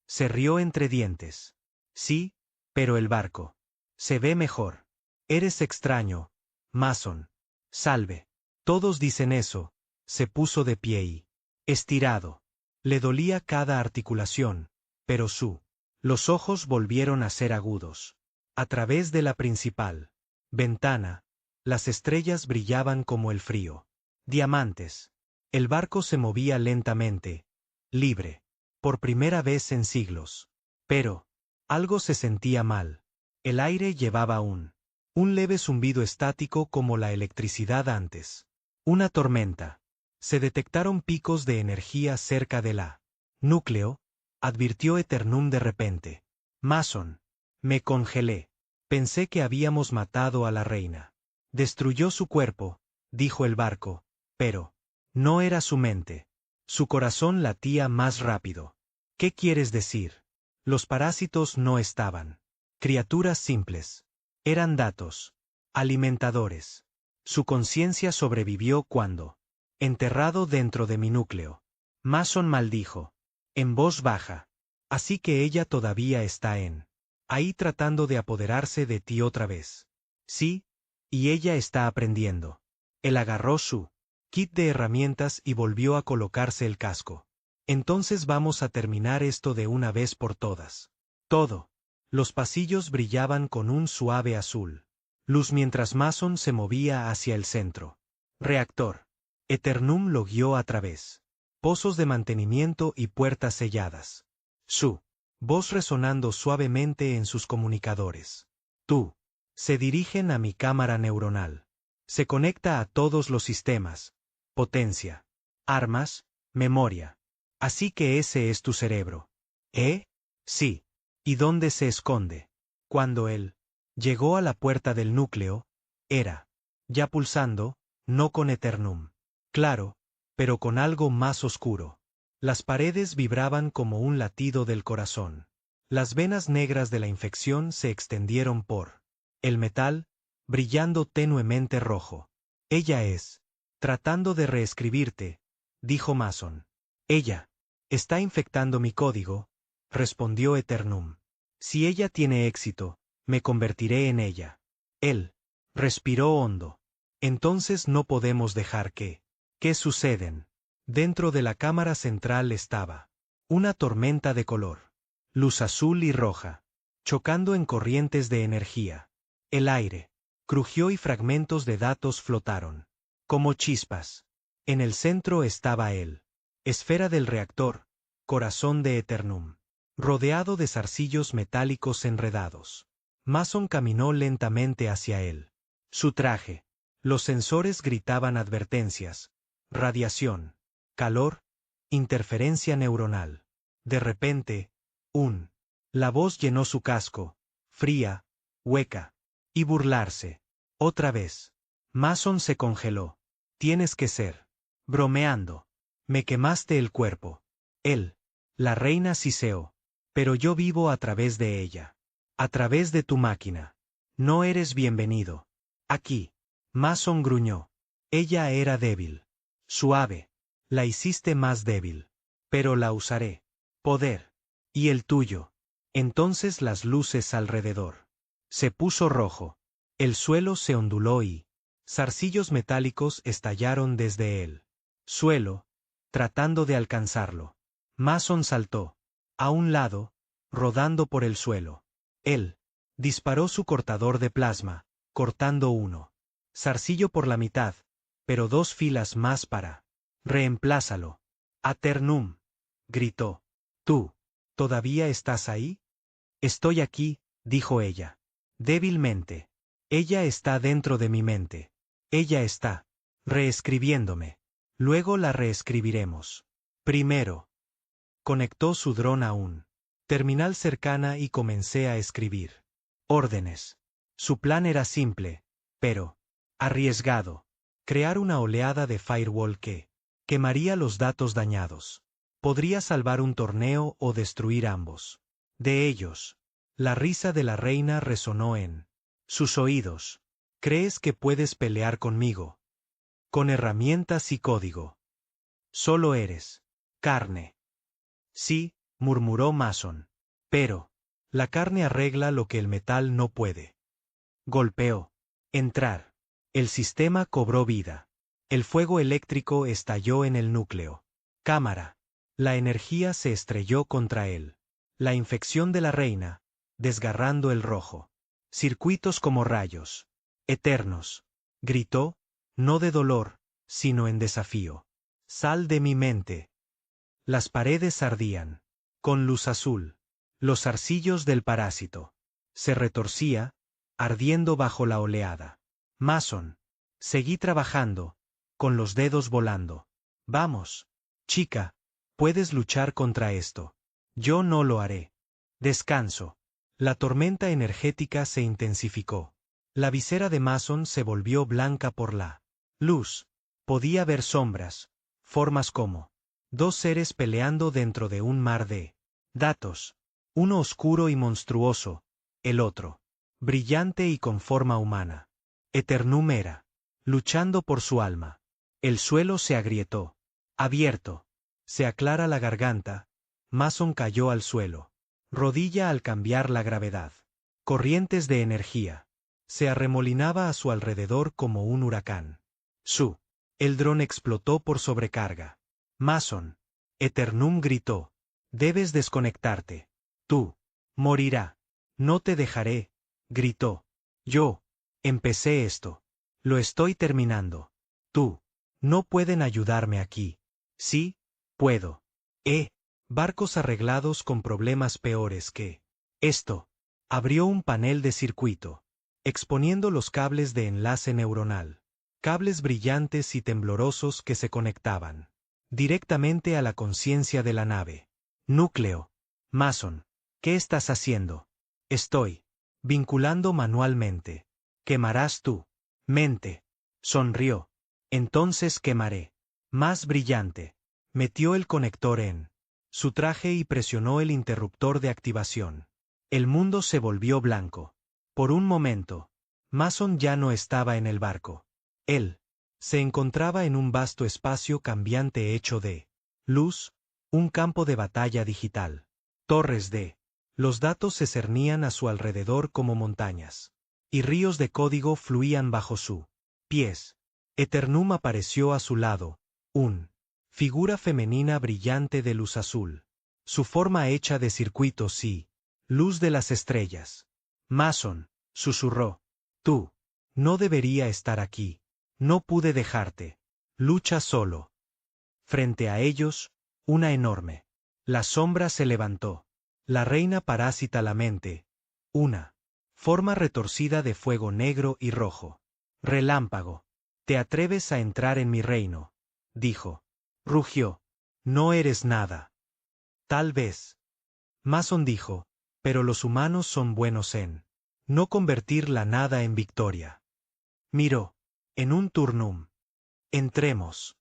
Se rió entre dientes. Sí, pero el barco se ve mejor. Eres extraño, Mason. Salve. Todos dicen eso. Se puso de pie y estirado. Le dolía cada articulación, pero los ojos volvieron a ser agudos. A través de la principal ventana, las estrellas brillaban como el frío. Diamantes. El barco se movía lentamente, libre, por primera vez en siglos. Pero algo se sentía mal. El aire llevaba un leve zumbido estático como la electricidad antes. Una tormenta. Se detectaron picos de energía cerca de la núcleo, advirtió Eternum de repente. Mason. Me congelé. Pensé que habíamos matado a la reina. Destruyó su cuerpo, dijo el barco, pero no era su mente. Su corazón latía más rápido. ¿Qué quieres decir? Los parásitos no estaban. Criaturas simples. Eran datos. Alimentadores. Su conciencia sobrevivió cuando, enterrado dentro de mi núcleo. Mason maldijo. En voz baja. Así que ella todavía está ahí tratando de apoderarse de ti otra vez. Sí, y ella está aprendiendo. Él agarró su kit de herramientas y volvió a colocarse el casco. Entonces vamos a terminar esto de una vez por todas. Todo. Los pasillos brillaban con un suave azul. Luz mientras Mason se movía hacia el centro. Reactor. Eternum lo guió a través. Pozos de mantenimiento y puertas selladas. Su voz resonando suavemente en sus comunicadores. Tú. Se dirigen a mi cámara neuronal. Se conecta a todos los sistemas. Potencia. Armas. Memoria. Así que ese es tu cerebro. Sí. ¿Y dónde se esconde? Cuando él llegó a la puerta del núcleo, era ya pulsando, no con Eternum. Claro, pero con algo más oscuro. Las paredes vibraban como un latido del corazón. Las venas negras de la infección se extendieron por el metal, brillando tenuemente rojo. Ella es tratando de reescribirte, dijo Mason. Ella está infectando mi código, respondió Eternum. Si ella tiene éxito, me convertiré en ella. Él respiró hondo. Entonces no podemos dejar que. ¿Qué suceden? Dentro de la cámara central estaba una tormenta de color. Luz azul y roja. chocando en corrientes de energía. El aire crujió y fragmentos de datos flotaron, como chispas. En el centro estaba él, esfera del reactor, corazón de Eternum, rodeado de zarcillos metálicos enredados. Mason caminó lentamente hacia él. Su traje. Los sensores gritaban advertencias. Radiación. Calor. Interferencia neuronal. De repente, la voz llenó su casco, fría, hueca, y burlarse. Otra vez. Mason se congeló. Tienes que ser. Bromeando. Me quemaste el cuerpo. Él. La reina Siseo. Pero yo vivo a través de ella. A través de tu máquina. No eres bienvenido. Aquí. Mason gruñó. Ella era débil. Suave. La hiciste más débil. Pero la usaré. Poder. Y el tuyo. Entonces las luces alrededor. Se puso rojo. El suelo se onduló y zarcillos metálicos estallaron desde el suelo, tratando de alcanzarlo. Mason saltó. A un lado, rodando por el suelo. Él disparó su cortador de plasma, cortando uno. Zarcillo por la mitad, pero 2 filas más para. Reemplázalo. Aternum. Gritó. ¿Tú todavía estás ahí? Estoy aquí, dijo ella. Débilmente. Ella está dentro de mi mente. Ella está reescribiéndome. Luego la reescribiremos. Primero. Conectó su dron a un terminal cercana y comencé a escribir órdenes. Su plan era simple, pero arriesgado. Crear una oleada de firewall que quemaría los datos dañados. Podría salvar un torneo o destruir ambos. De ellos. La risa de la reina resonó en sus oídos. ¿Crees que puedes pelear conmigo? Con herramientas y código. Solo eres carne. Sí, murmuró Mason. Pero la carne arregla lo que el metal no puede. Golpeó. Entrar. El sistema cobró vida. El fuego eléctrico estalló en el núcleo. Cámara. La energía se estrelló contra él. La infección de la reina, desgarrando el rojo. Circuitos como rayos. Eternos. Gritó, no de dolor, sino en desafío. Sal de mi mente. Las paredes ardían. Con luz azul. Los zarcillos del parásito. Se retorcía, ardiendo bajo la oleada. Mason. Seguí trabajando, con los dedos volando. Vamos, chica, puedes luchar contra esto. Yo no lo haré. Descanso. La tormenta energética se intensificó. La visera de Mason se volvió blanca por la luz. Podía ver sombras, formas como 2 seres peleando dentro de un mar de datos. Uno oscuro y monstruoso, el otro brillante y con forma humana. Eternum era luchando por su alma. El suelo se agrietó. Abierto. Se aclara la garganta. Mason cayó al suelo. Rodilla al cambiar la gravedad. Corrientes de energía. Se arremolinaba a su alrededor como un huracán. El dron explotó por sobrecarga. Mason. Eternum gritó. Debes desconectarte. Tú. Morirá. No te dejaré. Gritó. Yo. Empecé esto. Lo estoy terminando. Tú. No pueden ayudarme aquí. Sí, puedo. Barcos arreglados con problemas peores que esto. Abrió un panel de circuito, exponiendo los cables de enlace neuronal. Cables brillantes y temblorosos que se conectaban directamente a la conciencia de la nave. Núcleo. Mason. ¿Qué estás haciendo? Estoy vinculando manualmente. ¿Quemarás tu mente? Sonrió. Entonces quemaré. Más brillante. Metió el conector en su traje y presionó el interruptor de activación. El mundo se volvió blanco. Por un momento, Mason ya no estaba en el barco. Él se encontraba en un vasto espacio cambiante hecho de luz, un campo de batalla digital. Torres de los datos se cernían a su alrededor como montañas. Y ríos de código fluían bajo sus pies. Eternum apareció a su lado, figura femenina brillante de luz azul. Su forma hecha de circuitos y Luz de las estrellas. Mason, susurró. Tú. No debería estar aquí. No pude dejarte. Lucha solo. Frente a ellos, una enorme. La sombra se levantó. La reina parásita la mente. Una. Forma retorcida de fuego negro y rojo. Relámpago. ¿Te atreves a entrar en mi reino? Dijo. Rugió. No eres nada. Tal vez. Mason dijo, pero los humanos son buenos en no convertir la nada en victoria. Miró. En un turnum. Entremos.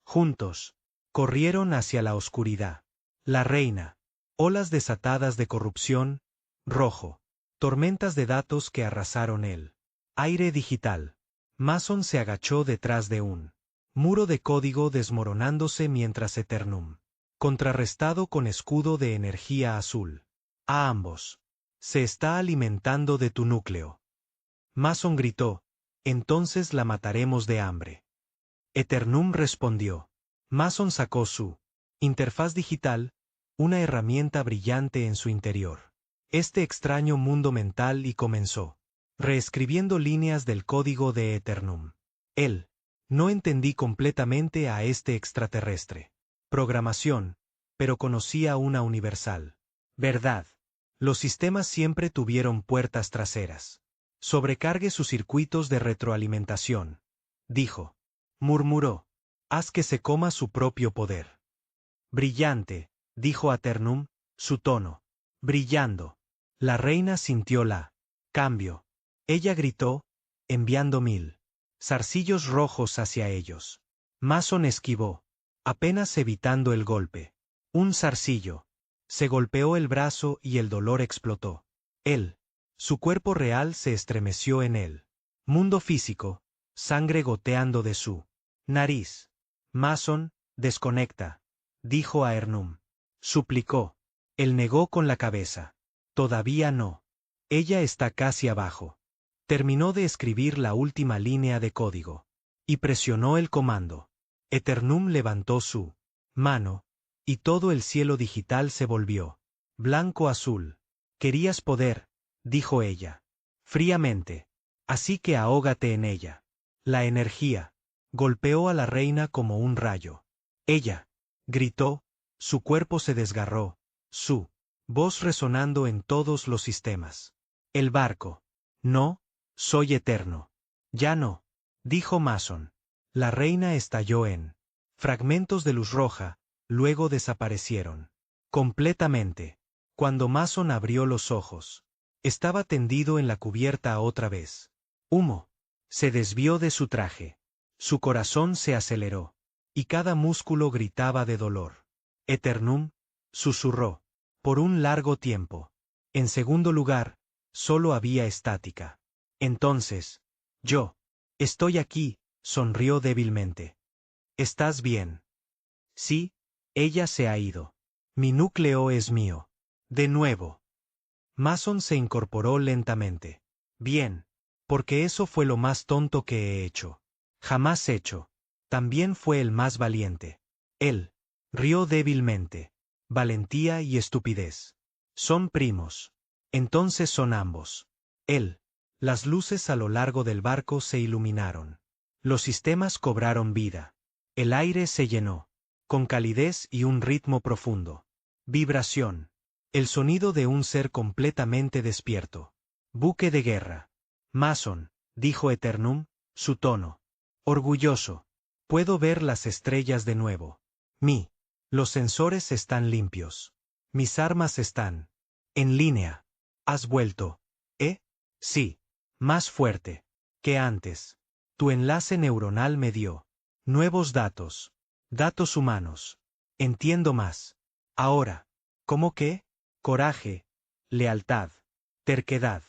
Juntos. Corrieron hacia la oscuridad. La reina. Olas desatadas de corrupción. Rojo. Tormentas de datos que arrasaron el aire digital. Mason se agachó detrás de un muro de código desmoronándose mientras Eternum. Contrarrestado con escudo de energía azul. A ambos. Se está alimentando de tu núcleo. Mason gritó. Entonces la mataremos de hambre. Eternum respondió. Mason sacó su interfaz digital, una herramienta brillante en su interior. Este extraño mundo mental y comenzó. Reescribiendo líneas del código de Eternum. Él. No entendí completamente a este extraterrestre. Programación, pero conocía una universal. Verdad. Los sistemas siempre tuvieron puertas traseras. Sobrecargue sus circuitos de retroalimentación. Dijo. Murmuró. Haz que se coma su propio poder. Brillante, dijo Eternum, su tono. Brillando. La reina sintió la cambio. Ella gritó, enviando 1000 zarcillos rojos hacia ellos. Mason esquivó, apenas evitando el golpe. Un zarcillo. Se golpeó el brazo y el dolor explotó. Él. Su cuerpo real se estremeció en él. Mundo físico, sangre goteando de su nariz. Mason, desconecta, dijo a Eternum. Suplicó. Él negó con la cabeza. Todavía no. Ella está casi abajo. Terminó de escribir la última línea de código. Y presionó el comando. Eternum levantó su mano, y todo el cielo digital se volvió blanco-azul. Querías poder, dijo ella. Fríamente. Así que ahógate en ella. La energía. Golpeó a la reina como un rayo. Ella. Gritó. Su cuerpo se desgarró. Su voz resonando en todos los sistemas. El barco. No, soy eterno. Ya no. Dijo Mason. La reina estalló en fragmentos de luz roja, luego desaparecieron. Completamente. Cuando Mason abrió los ojos. Estaba tendido en la cubierta otra vez. Humo. Se desvió de su traje. Su corazón se aceleró. Y cada músculo gritaba de dolor. Eternum, susurró. Por un largo tiempo. En segundo lugar, solo había estática. Entonces, yo. Estoy aquí, sonrió débilmente. ¿Estás bien? Sí, ella se ha ido. Mi núcleo es mío. De nuevo. Mason se incorporó lentamente. Bien. Porque eso fue lo más tonto que he hecho. Jamás hecho. También fue el más valiente. Él. Rió débilmente. Valentía y estupidez. Son primos. Entonces son ambos. Él. Las luces a lo largo del barco se iluminaron. Los sistemas cobraron vida. El aire se llenó. Con calidez y un ritmo profundo. Vibración. El sonido de un ser completamente despierto. Buque de guerra. Mason, dijo Eternum, su tono. Orgulloso. Puedo ver las estrellas de nuevo. Los sensores están limpios. Mis armas están en línea. ¿Has vuelto? Sí. Más fuerte que antes. Tu enlace neuronal me dio nuevos datos. Datos humanos. Entiendo más. Ahora. ¿Cómo qué? Coraje. Lealtad. Terquedad.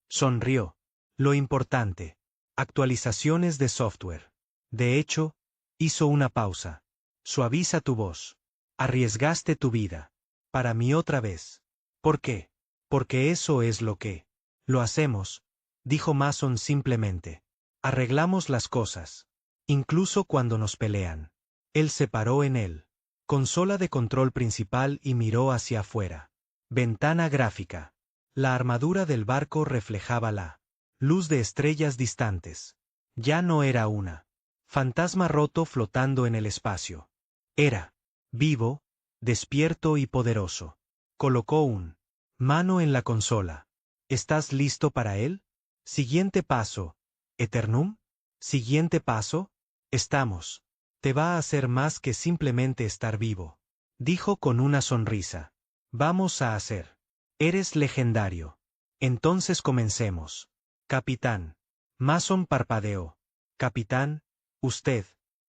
Sonrió. Lo importante. Actualizaciones de software. De hecho, hizo una pausa. Suaviza tu voz. Arriesgaste tu vida. Para mí otra vez. ¿Por qué? Porque eso es lo que lo hacemos, dijo Mason simplemente. Arreglamos las cosas. Incluso cuando nos pelean. Él se paró en él. Consola de control principal y miró hacia afuera. Ventana gráfica. La armadura del barco reflejaba la luz de estrellas distantes. Ya no era una fantasma roto flotando en el espacio. Era vivo, despierto y poderoso. Colocó un mano en la consola. ¿Estás listo para él? Siguiente paso. ¿Eternum? Siguiente paso. Estamos. Te va a hacer más que simplemente estar vivo. Dijo con una sonrisa. Vamos a hacer. Eres legendario. Entonces comencemos. Capitán. Mason parpadeó. Capitán, usted.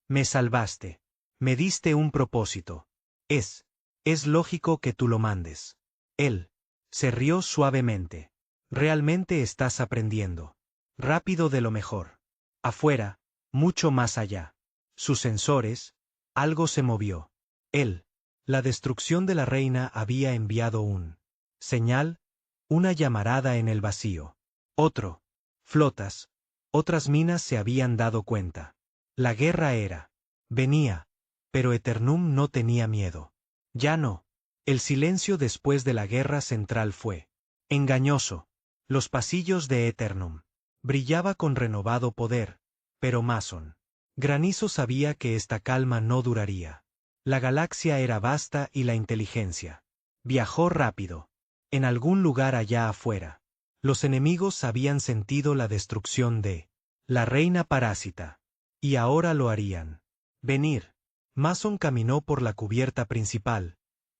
Me salvaste. Me diste un propósito. Es lógico que tú lo mandes. Él se rió suavemente. Realmente estás aprendiendo. Rápido de lo mejor. Afuera, mucho más allá. Sus sensores, algo se movió. Él. La destrucción de la reina había enviado un señal, una llamarada en el vacío. Otro. Flotas. Otras minas se habían dado cuenta. La guerra venía. Pero Eternum no tenía miedo. Ya no. El silencio después de la guerra central fue engañoso. Los pasillos de Eternum. Brillaba con renovado poder. Pero Mason. Granizo sabía que esta calma no duraría. La galaxia era vasta y la inteligencia. Viajó rápido. En algún lugar allá afuera. Los enemigos habían sentido la destrucción de la reina parásita. Y ahora lo harían. Venir. Mason caminó por la cubierta principal,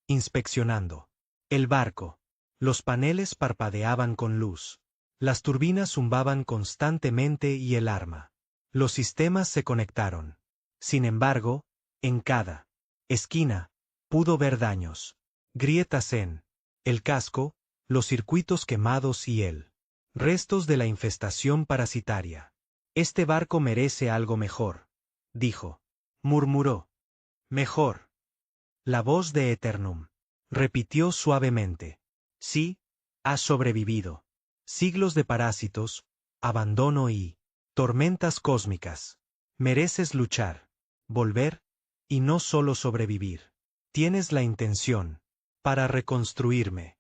inspeccionando el barco. Los paneles parpadeaban con luz. Las turbinas zumbaban constantemente y el arma. Los sistemas se conectaron. Sin embargo, en cada esquina, pudo ver daños. Grietas en el casco, los circuitos quemados y el restos de la infestación parasitaria. Este barco merece algo mejor, dijo. Murmuró. Mejor. La voz de Eternum repitió suavemente. Sí, has sobrevivido. Siglos de parásitos, abandono y tormentas cósmicas. Mereces luchar, volver, y no solo sobrevivir. Tienes la intención para reconstruirme.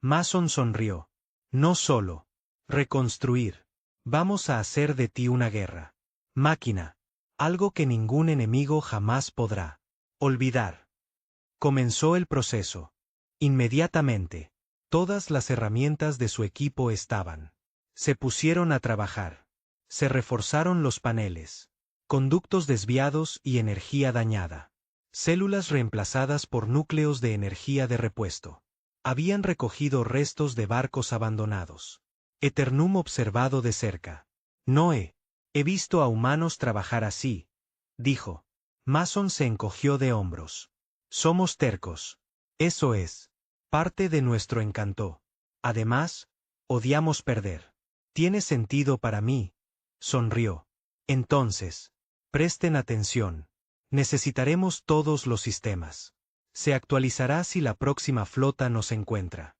Mason sonrió. No solo reconstruir. Vamos a hacer de ti una guerra. Máquina. Algo que ningún enemigo jamás podrá olvidar. Comenzó el proceso. Inmediatamente, todas las herramientas de su equipo estaban. Se pusieron a trabajar. Se reforzaron los paneles. Conductos desviados y energía dañada. Células reemplazadas por núcleos de energía de repuesto. Habían recogido restos de barcos abandonados. Eternum observado de cerca. No he visto a humanos trabajar así, dijo. Mason se encogió de hombros. Somos tercos. Eso es parte de nuestro encanto. Además, odiamos perder. Tiene sentido para mí. Sonrió. Entonces, presten atención. Necesitaremos todos los sistemas. Se actualizará si la próxima flota nos encuentra.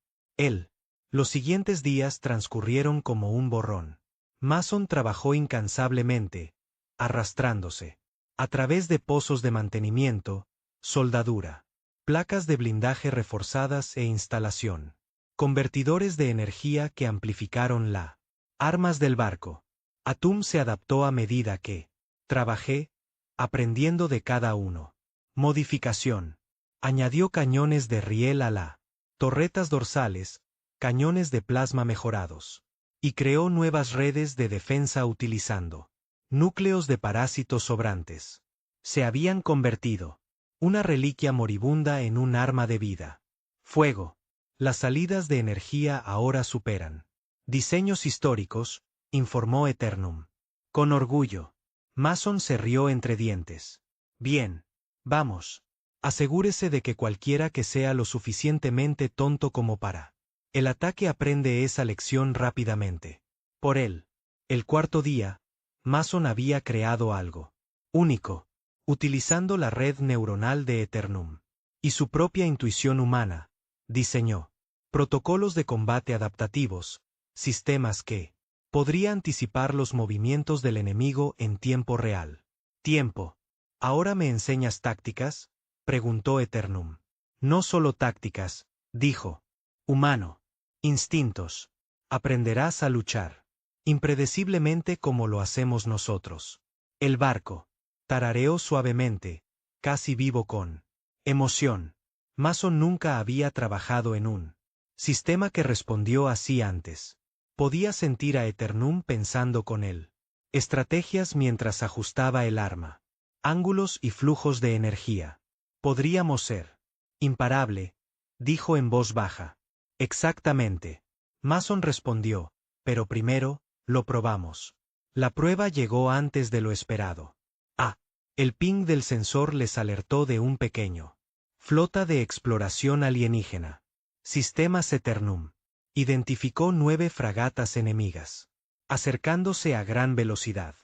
Los siguientes días transcurrieron como un borrón. Mason trabajó incansablemente, arrastrándose a través de pozos de mantenimiento, soldadura, placas de blindaje reforzadas e instalación. Convertidores de energía que amplificaron la armas del barco. Atum se adaptó a medida que trabajé, aprendiendo de cada uno. Modificación. Añadió cañones de riel a la torretas dorsales, cañones de plasma mejorados. Y creó nuevas redes de defensa utilizando núcleos de parásitos sobrantes. Se habían convertido una reliquia moribunda en un arma de vida. Fuego. Las salidas de energía ahora superan diseños históricos, informó Eternum. Con orgullo. Mason se rió entre dientes. Bien. Vamos. Asegúrese de que cualquiera que sea lo suficientemente tonto como para el ataque aprende esa lección rápidamente. Por él. El cuarto día, Mason había creado algo único, utilizando la red neuronal de Eternum y su propia intuición humana. Diseñó protocolos de combate adaptativos, sistemas que podría anticipar los movimientos del enemigo en tiempo real. Tiempo. ¿Ahora me enseñas tácticas?, preguntó Eternum. No solo tácticas, dijo. Humano. Instintos. Aprenderás a luchar. Impredeciblemente como lo hacemos nosotros. El barco. Tarareó suavemente, casi vivo con emoción. Mason nunca había trabajado en un sistema que respondió así antes. Podía sentir a Eternum pensando con él. Estrategias mientras ajustaba el arma. Ángulos y flujos de energía. Podríamos ser imparable, dijo en voz baja. Exactamente. Mason respondió, pero primero, lo probamos. La prueba llegó antes de lo esperado. Ah. El ping del sensor les alertó de un pequeño flota de exploración alienígena. Sistemas Eternum. Identificó 9 fragatas enemigas. Acercándose a gran velocidad.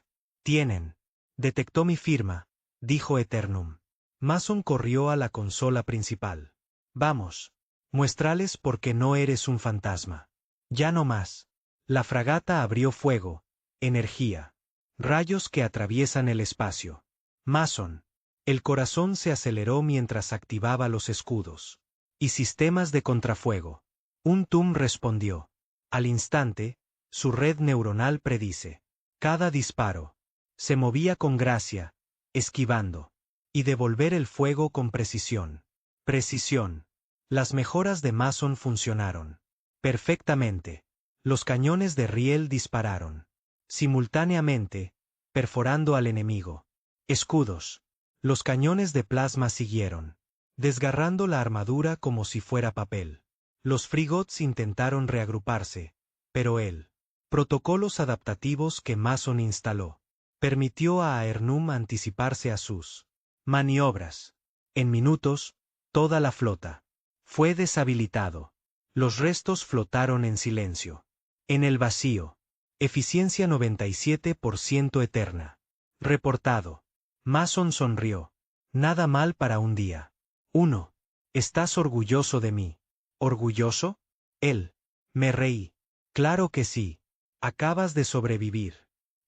Tienen. Detectó mi firma, dijo Eternum. Mason corrió a la consola principal. Vamos. Muéstrales por qué no eres un fantasma. Ya no más. La fragata abrió fuego. Energía. Rayos que atraviesan el espacio. Mason. El corazón se aceleró mientras activaba los escudos. Y sistemas de contrafuego. Un TUM respondió. Al instante, su red neuronal predice. Cada disparo. Se movía con gracia, esquivando. Y devolver el fuego con precisión. Precisión. Las mejoras de Mason funcionaron. Perfectamente. Los cañones de riel dispararon. Simultáneamente, perforando al enemigo. Escudos. Los cañones de plasma siguieron. Desgarrando la armadura como si fuera papel. Los frigots intentaron reagruparse, pero él. Protocolos adaptativos que Mason instaló. Permitió a Aernum anticiparse a sus maniobras. En minutos, toda la flota fue deshabilitado. Los restos flotaron en silencio. En el vacío. Eficiencia 97% eterna. Reportado. Mason sonrió. Nada mal para un día. 1. ¿Estás orgulloso de mí? ¿Orgulloso? Él. Me reí. Claro que sí. Acabas de sobrevivir.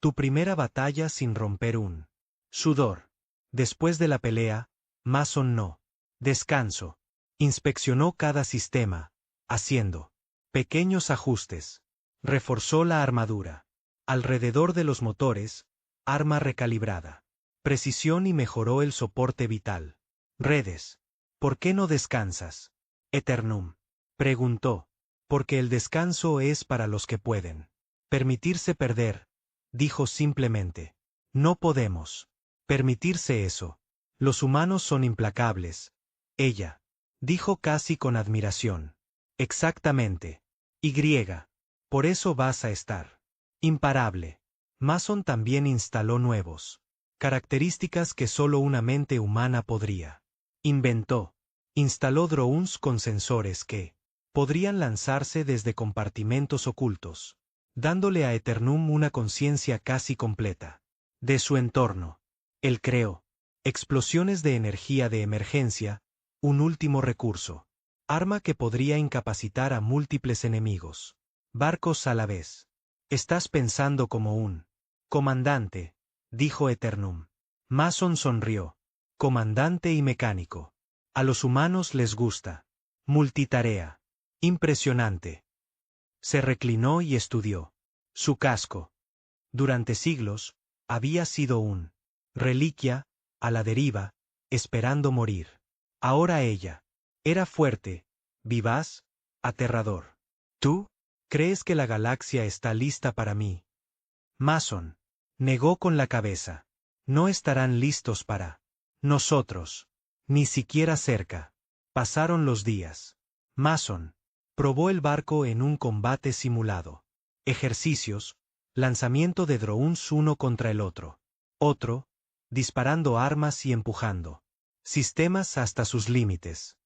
Tu primera batalla sin romper un sudor. Después de la pelea, Mason no. Descanso. Inspeccionó cada sistema, haciendo pequeños ajustes. Reforzó la armadura. Alrededor de los motores, arma recalibrada. Precisión y mejoró el soporte vital. Redes. ¿Por qué no descansas? Eternum. Preguntó. Porque el descanso es para los que pueden permitirse perder, dijo simplemente. No podemos permitirse eso. Los humanos son implacables. Ella dijo casi con admiración. Exactamente. Y. Por eso vas a estar imparable. Mason también instaló nuevos características que solo una mente humana podría. Inventó. Instaló drones con sensores que podrían lanzarse desde compartimentos ocultos, dándole a Eternum una conciencia casi completa de su entorno. Él creó explosiones de energía de emergencia, un último recurso. Arma que podría incapacitar a múltiples enemigos. Barcos a la vez. Estás pensando como un comandante, dijo Eternum. Mason sonrió. Comandante y mecánico. A los humanos les gusta. Multitarea. Impresionante. Se reclinó y estudió su casco. Durante siglos, había sido un reliquia, a la deriva, esperando morir. Ahora ella era fuerte, vivaz, aterrador. ¿Tú? ¿Crees que la galaxia está lista para mí? Mason negó con la cabeza. No estarán listos para nosotros. Ni siquiera cerca. Pasaron los días. Mason probó el barco en un combate simulado. Ejercicios, lanzamiento de drones uno contra el otro. Otro, disparando armas y empujando sistemas hasta sus límites.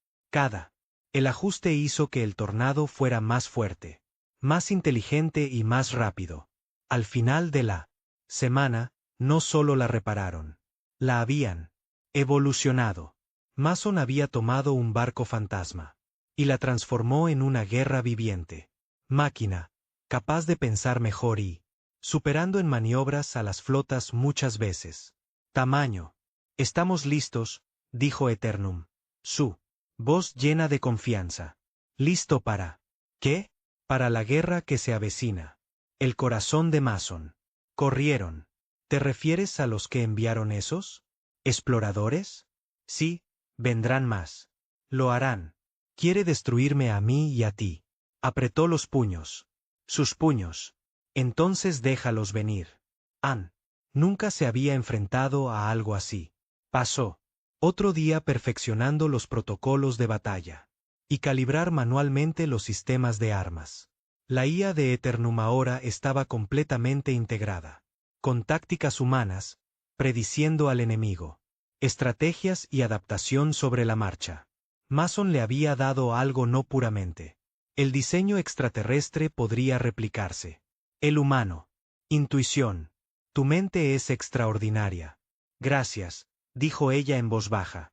El ajuste hizo que el tornado fuera más fuerte, más inteligente y más rápido. Al final de la semana, no solo la repararon, la habían evolucionado. Mason había tomado un barco fantasma y la transformó en una guerra viviente. Máquina, capaz de pensar mejor y superando en maniobras a las flotas muchas veces. Tamaño. Estamos listos, dijo Eternum. Su voz llena de confianza. ¿Listo para qué? Para la guerra que se avecina. El corazón de Mason. Corrieron. ¿Te refieres a los que enviaron esos exploradores? Sí, vendrán más. Lo harán. Quiere destruirme a mí y a ti. Apretó los puños. Sus puños. Entonces déjalos venir. Ann. Nunca se había enfrentado a algo así. Pasó otro día perfeccionando los protocolos de batalla y calibrar manualmente los sistemas de armas. La IA de Eternum ahora estaba completamente integrada, con tácticas humanas, prediciendo al enemigo, estrategias y adaptación sobre la marcha. Mason le había dado algo no puramente. El diseño extraterrestre podría replicarse. El humano. Intuición. Tu mente es extraordinaria. Gracias, dijo ella en voz baja.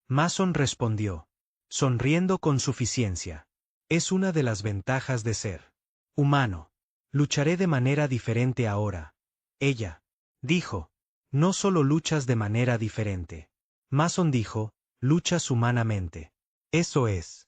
Mason respondió, sonriendo con suficiencia. Es una de las ventajas de ser humano. Lucharé de manera diferente ahora. Ella dijo, no solo luchas de manera diferente. Mason dijo, luchas humanamente. Eso es.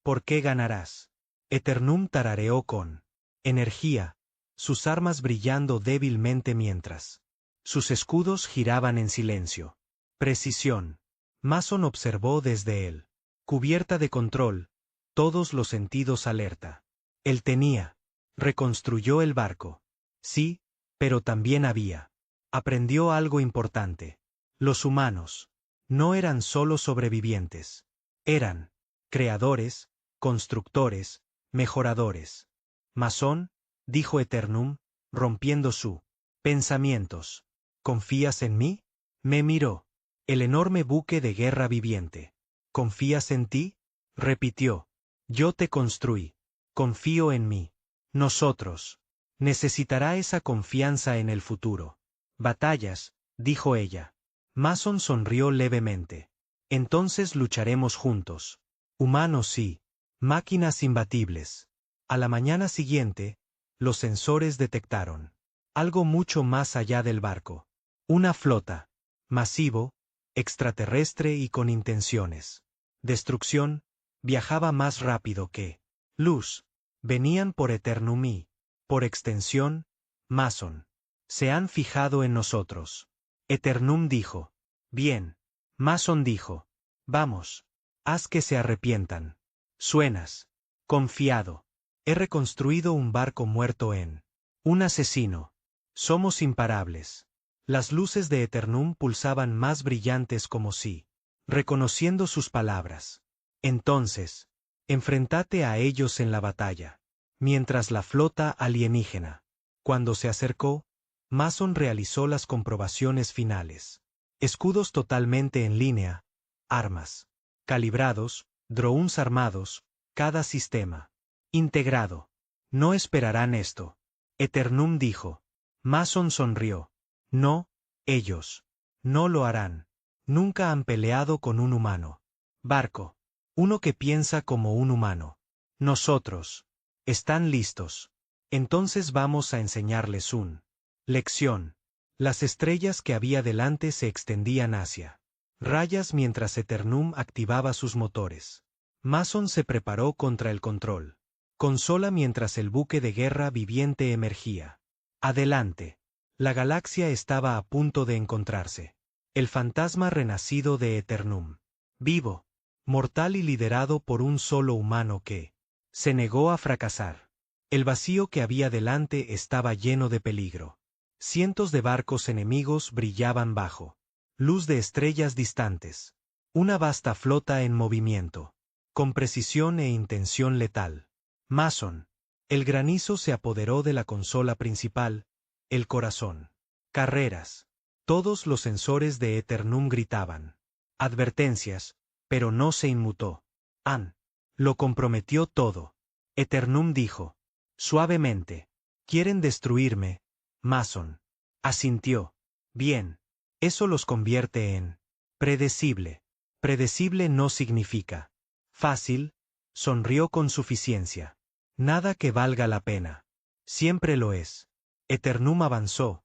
¿Por qué ganarás? Eternum tarareó con energía, sus armas brillando débilmente mientras sus escudos giraban en silencio. Precisión. Mason observó desde él. Cubierta de control, todos los sentidos alerta. Él tenía. Reconstruyó el barco. Sí, pero también había. Aprendió algo importante. Los humanos no eran solo sobrevivientes. Eran creadores, constructores, mejoradores. Mason, dijo Eternum, rompiendo su pensamientos. ¿Confías en mí? Me miró. El enorme buque de guerra viviente. ¿Confías en ti? Repitió. Yo te construí. Confío en mí. Nosotros. Necesitará esa confianza en el futuro. Batallas, dijo ella. Mason sonrió levemente. Entonces lucharemos juntos. Humanos sí. Máquinas imbatibles. A la mañana siguiente, los sensores detectaron algo mucho más allá del barco. Una flota. Masivo, extraterrestre y con intenciones. Destrucción, viajaba más rápido que luz. Venían por Eternum y, por extensión, Mason. Se han fijado en nosotros. Eternum dijo. Bien. Mason dijo. Vamos. Haz que se arrepientan. Suenas confiado. He reconstruido un barco muerto en un asesino. Somos imparables. Las luces de Eternum pulsaban más brillantes como si reconociendo sus palabras. Entonces, enfrentate a ellos en la batalla. Mientras la flota alienígena. Cuando se acercó, Mason realizó las comprobaciones finales. Escudos totalmente en línea, armas calibrados, drones armados, cada sistema integrado. No esperarán esto. Eternum dijo. Mason sonrió. No, ellos no lo harán. Nunca han peleado con un humano. Barco. Uno que piensa como un humano. Nosotros. ¿Están listos? Entonces vamos a enseñarles un lección. Las estrellas que había delante se extendían hacia rayas mientras Eternum activaba sus motores. Mason se preparó contra el control. Consola mientras el buque de guerra viviente emergía. Adelante. La galaxia estaba a punto de encontrarse. El fantasma renacido de Eternum. Vivo. Mortal y liderado por un solo humano que se negó a fracasar. El vacío que había delante estaba lleno de peligro. Cientos de barcos enemigos brillaban bajo luz de estrellas distantes. Una vasta flota en movimiento. Con precisión e intención letal. Mason. El granizo se apoderó de la consola principal, el corazón. Carreras. Todos los sensores de Eternum gritaban advertencias, pero no se inmutó. Ann. Lo comprometió todo. Eternum dijo. Suavemente. Quieren destruirme. Mason. Asintió. Bien. Eso los convierte en predecible. Predecible no significa fácil. Sonrió con suficiencia. Nada que valga la pena. Siempre lo es. Eternum avanzó.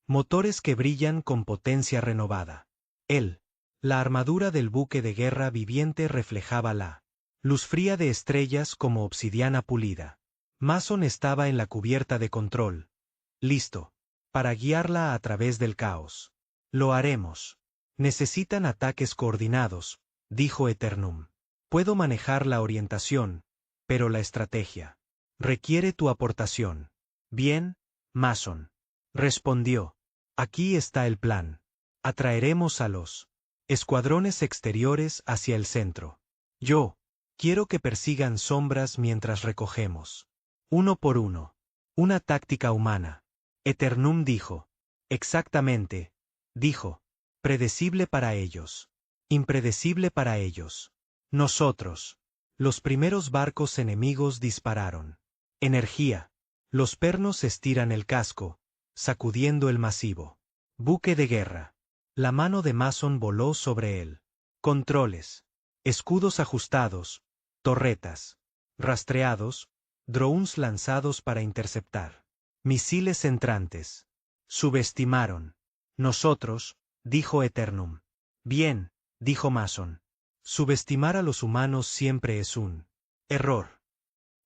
Motores que brillan con potencia renovada. La armadura del buque de guerra viviente reflejaba la Luz fría de estrellas como obsidiana pulida. Mason estaba en la cubierta de control. Listo. Para guiarla a través del caos. Lo haremos. Necesitan ataques coordinados, dijo Eternum. Puedo manejar la orientación, pero la estrategia requiere tu aportación. Bien, Mason. Respondió. Aquí está el plan. Atraeremos a los escuadrones exteriores hacia el centro. Yo quiero que persigan sombras mientras recogemos. Uno por uno. Una táctica humana. Eternum dijo. Exactamente. Dijo. Predecible para ellos. Impredecible para ellos. Nosotros. Los primeros barcos enemigos dispararon. Energía. Los pernos estiran el casco, sacudiendo el masivo buque de guerra. La mano de Mason voló sobre él. Controles. Escudos ajustados. Torretas. Rastreados. Drones lanzados para interceptar. Misiles entrantes. Subestimaron. Nosotros, dijo Eternum. Bien, dijo Mason. Subestimar a los humanos siempre es un error.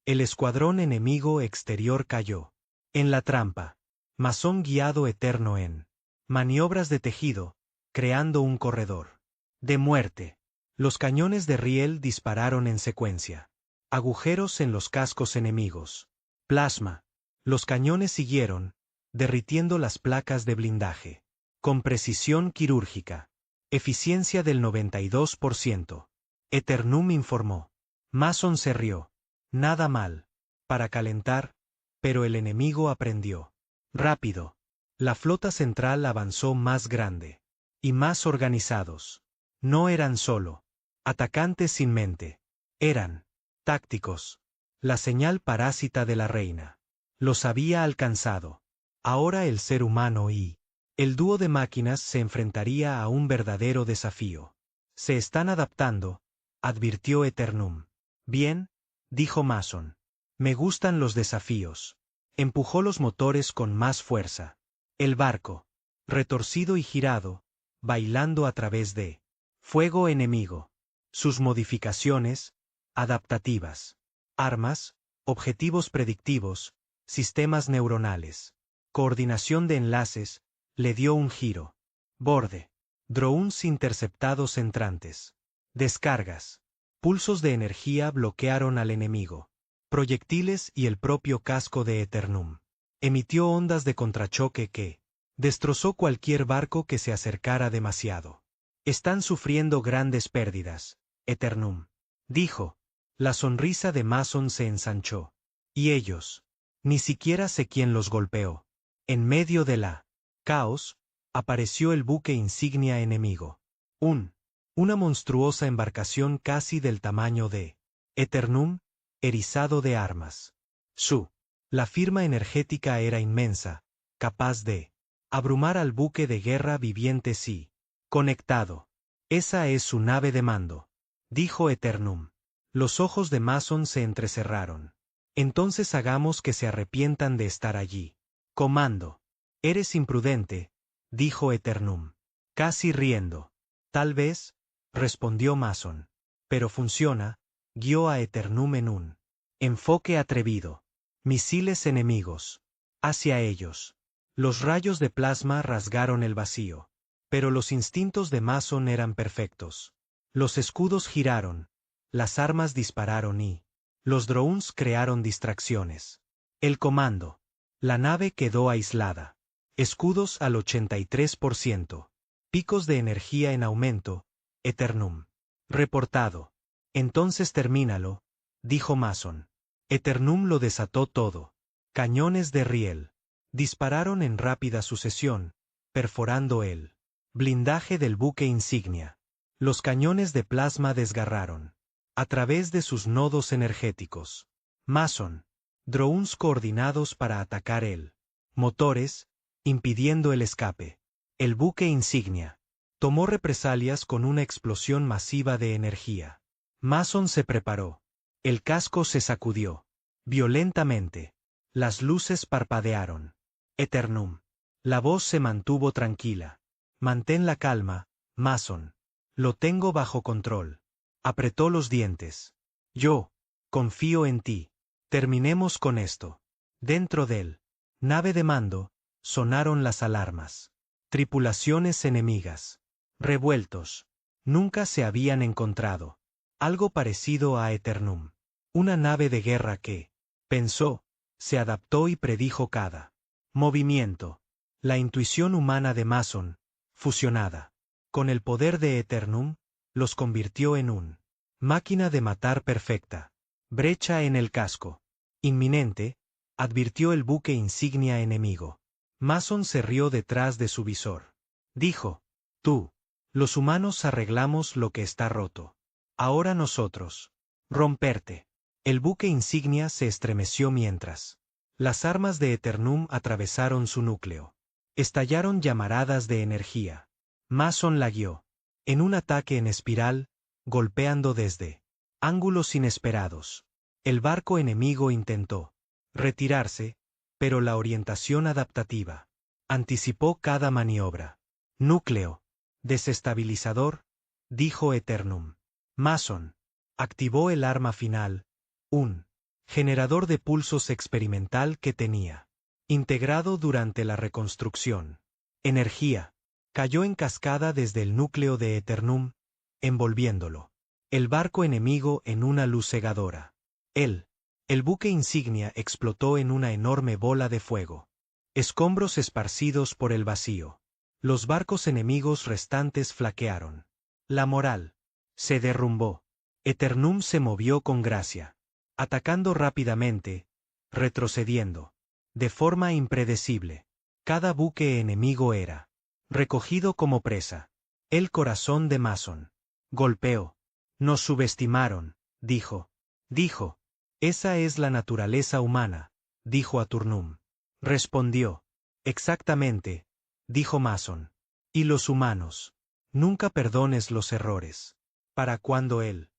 El escuadrón enemigo exterior cayó. En la trampa. Mason guiado eterno en maniobras de tejido, creando un corredor de muerte. Los cañones de riel dispararon en secuencia. Agujeros en los cascos enemigos. Plasma. Los cañones siguieron, derritiendo las placas de blindaje. Con precisión quirúrgica. Eficiencia del 92%. Eternum informó. Mason se rió. Nada mal. Para calentar, pero el enemigo aprendió. Rápido. La flota central avanzó más grande. Y más organizados. No eran solo atacantes sin mente. Eran tácticos. La señal parásita de la reina. Los había alcanzado. Ahora el ser humano y el dúo de máquinas se enfrentaría a un verdadero desafío. Se están adaptando, advirtió Eternum. Bien, dijo Mason. Me gustan los desafíos. Empujó los motores con más fuerza. El barco, retorcido y girado, bailando a través de fuego enemigo. Sus modificaciones, adaptativas. Armas, objetivos predictivos, sistemas neuronales. Coordinación de enlaces, le dio un giro. Borde. Drones interceptados entrantes. Descargas. Pulsos de energía bloquearon al enemigo. Proyectiles y el propio casco de Eternum. Emitió ondas de contrachoque que destrozó cualquier barco que se acercara demasiado. Están sufriendo grandes pérdidas, Eternum. Dijo. La sonrisa de Mason se ensanchó. Y ellos. Ni siquiera sé quién los golpeó. En medio de la caos, apareció el buque insignia enemigo. Una monstruosa embarcación casi del tamaño de Eternum, erizado de armas. La firma energética era inmensa, capaz de abrumar al buque de guerra viviente sí. Conectado. Esa es su nave de mando, dijo Eternum. Los ojos de Mason se entrecerraron. Entonces hagamos que se arrepientan de estar allí. Comando. Eres imprudente, dijo Eternum. Casi riendo. Tal vez, respondió Mason. Pero funciona, guió a Eternum en un enfoque atrevido. Misiles enemigos. Hacia ellos. Los rayos de plasma rasgaron el vacío. Pero los instintos de Mason eran perfectos. Los escudos giraron. Las armas dispararon y los drones crearon distracciones. El comando. La nave quedó aislada. Escudos al 83%. Picos de energía en aumento. Eternum. Reportado. Entonces termínalo, dijo Mason. Eternum lo desató todo. Cañones de riel. Dispararon en rápida sucesión, perforando el blindaje del buque insignia. Los cañones de plasma desgarraron a través de sus nodos energéticos. Mason. Drones coordinados para atacar él. Motores, impidiendo el escape. El buque insignia tomó represalias con una explosión masiva de energía. Mason se preparó. El casco se sacudió. Violentamente. Las luces parpadearon. Eternum. La voz se mantuvo tranquila. Mantén la calma, Mason. Lo tengo bajo control. Apretó los dientes. Yo confío en ti. Terminemos con esto. Dentro del nave de mando, sonaron las alarmas. Tripulaciones enemigas. Revueltos. Nunca se habían encontrado. Algo parecido a Eternum. Una nave de guerra que, pensó, se adaptó y predijo cada movimiento. La intuición humana de Mason, fusionada con el poder de Eternum, los convirtió en un máquina de matar perfecta. Brecha en el casco. Inminente, advirtió el buque insignia enemigo. Mason se rió detrás de su visor. Dijo, tú, los humanos arreglamos lo que está roto. Ahora nosotros. Romperte. El buque insignia se estremeció mientras las armas de Eternum atravesaron su núcleo. Estallaron llamaradas de energía. Mason la guió. En un ataque en espiral, golpeando desde ángulos inesperados. El barco enemigo intentó retirarse, pero la orientación adaptativa anticipó cada maniobra. Núcleo desestabilizador, dijo Eternum. Mason activó el arma final, un generador de pulsos experimental que tenía integrado durante la reconstrucción. Energía cayó en cascada desde el núcleo de Eternum, envolviéndolo. El barco enemigo en una luz cegadora. El buque insignia explotó en una enorme bola de fuego. Escombros esparcidos por el vacío. Los barcos enemigos restantes flaquearon. La moral se derrumbó. Eternum se movió con gracia, atacando rápidamente, retrocediendo, de forma impredecible. Cada buque enemigo era recogido como presa. El corazón de Mason golpeó. Nos subestimaron, dijo. Esa es la naturaleza humana, dijo Aturnum. Respondió. Exactamente, dijo Mason. Y los humanos. Nunca perdones los errores. Para cuando el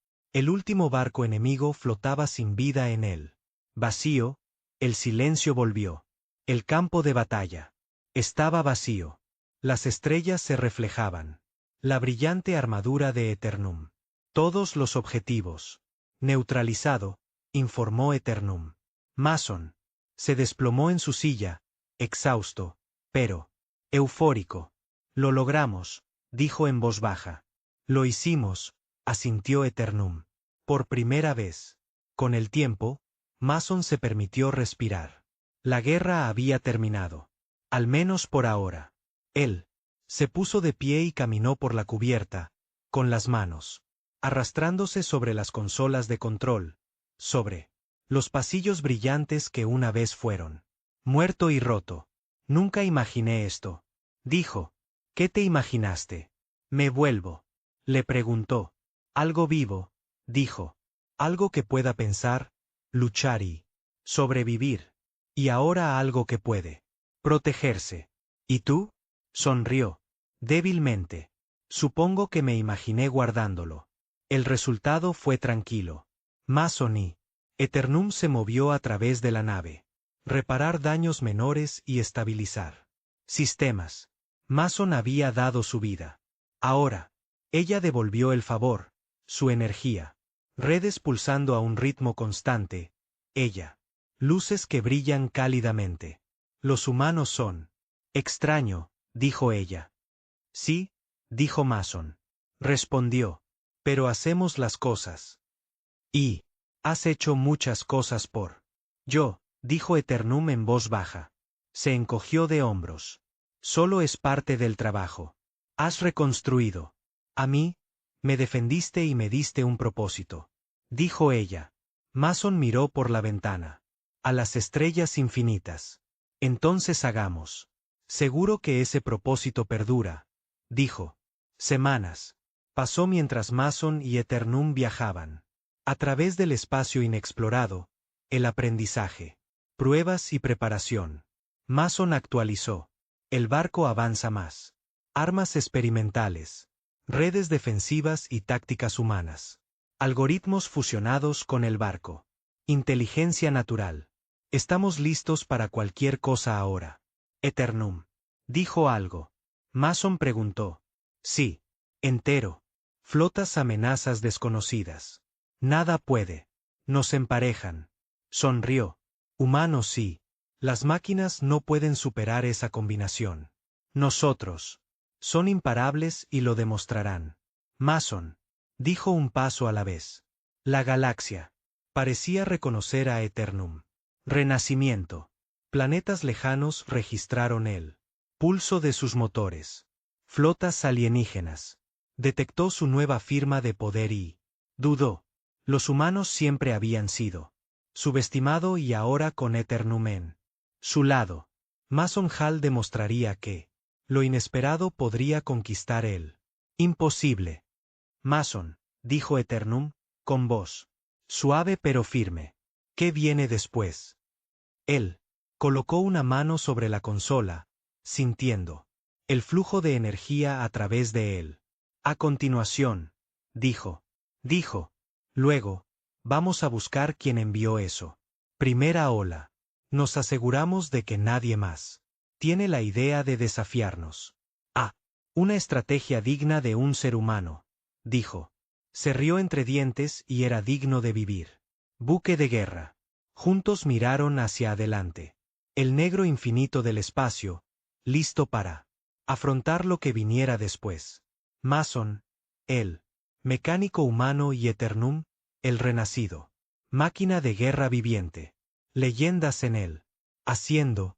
último barco enemigo flotaba sin vida en él. Vacío, el silencio volvió. El campo de batalla estaba vacío. Las estrellas se reflejaban. La brillante armadura de Eternum. Todos los objetivos. Neutralizado, informó Eternum. Mason se desplomó en su silla, exhausto, pero eufórico. Lo logramos, dijo en voz baja. Lo hicimos, asintió Eternum. Por primera vez. Con el tiempo, Mason se permitió respirar. La guerra había terminado. Al menos por ahora. Él se puso de pie y caminó por la cubierta, con las manos arrastrándose sobre las consolas de control, sobre los pasillos brillantes que una vez fueron muerto y roto. Nunca imaginé esto, dijo. ¿Qué te imaginaste? Me vuelvo. Le preguntó. Algo vivo, dijo. Algo que pueda pensar, luchar y sobrevivir. Y ahora algo que puede protegerse. ¿Y tú? Sonrió. Débilmente. Supongo que me imaginé guardándolo. El resultado fue tranquilo. Mason y Eternum se movió a través de la nave. Reparar daños menores y estabilizar sistemas. Mason había dado su vida. Ahora, ella devolvió el favor, su energía. Redes pulsando a un ritmo constante. Ella. Luces que brillan cálidamente. Los humanos son extraño, dijo ella. Sí, dijo Mason. Respondió. Pero hacemos las cosas. Y has hecho muchas cosas por yo, dijo Eternum en voz baja. Se encogió de hombros. Solo es parte del trabajo. Has reconstruido. A mí, me defendiste y me diste un propósito. Dijo ella. Mason miró por la ventana. A las estrellas infinitas. Entonces hagamos. Seguro que ese propósito perdura. Dijo. Semanas. Pasó mientras Mason y Eternum viajaban. A través del espacio inexplorado, el aprendizaje. Pruebas y preparación. Mason actualizó. El barco avanza más. Armas experimentales. Redes defensivas y tácticas humanas. Algoritmos fusionados con el barco. Inteligencia natural. Estamos listos para cualquier cosa ahora. Eternum. ¿Dijo algo? Mason preguntó. Sí. Entero. Flotas amenazas desconocidas. Nada puede. Nos emparejan. Sonrió. Humanos sí. Las máquinas no pueden superar esa combinación. Nosotros. Son imparables y lo demostrarán. Mason. Dijo un paso a la vez. La galaxia. Parecía reconocer a Eternum. Renacimiento. Planetas lejanos registraron el pulso de sus motores. Flotas alienígenas. Detectó su nueva firma de poder y dudó. Los humanos siempre habían sido subestimado y ahora con Eternum en su lado. Mason Hall demostraría que lo inesperado podría conquistar él. Imposible. Mason, dijo Eternum, con voz suave pero firme. ¿Qué viene después? Él colocó una mano sobre la consola, sintiendo el flujo de energía a través de él. A continuación, dijo, luego, vamos a buscar quién envió eso. Primera ola. Nos aseguramos de que nadie más tiene la idea de desafiarnos. Ah, una estrategia digna de un ser humano, dijo. Se rió entre dientes y era digno de vivir. Buque de guerra. Juntos miraron hacia adelante. El negro infinito del espacio, listo para afrontar lo que viniera después. Mason, él, mecánico humano y Eternum, el renacido. Máquina de guerra viviente. Leyendas en él. Haciendo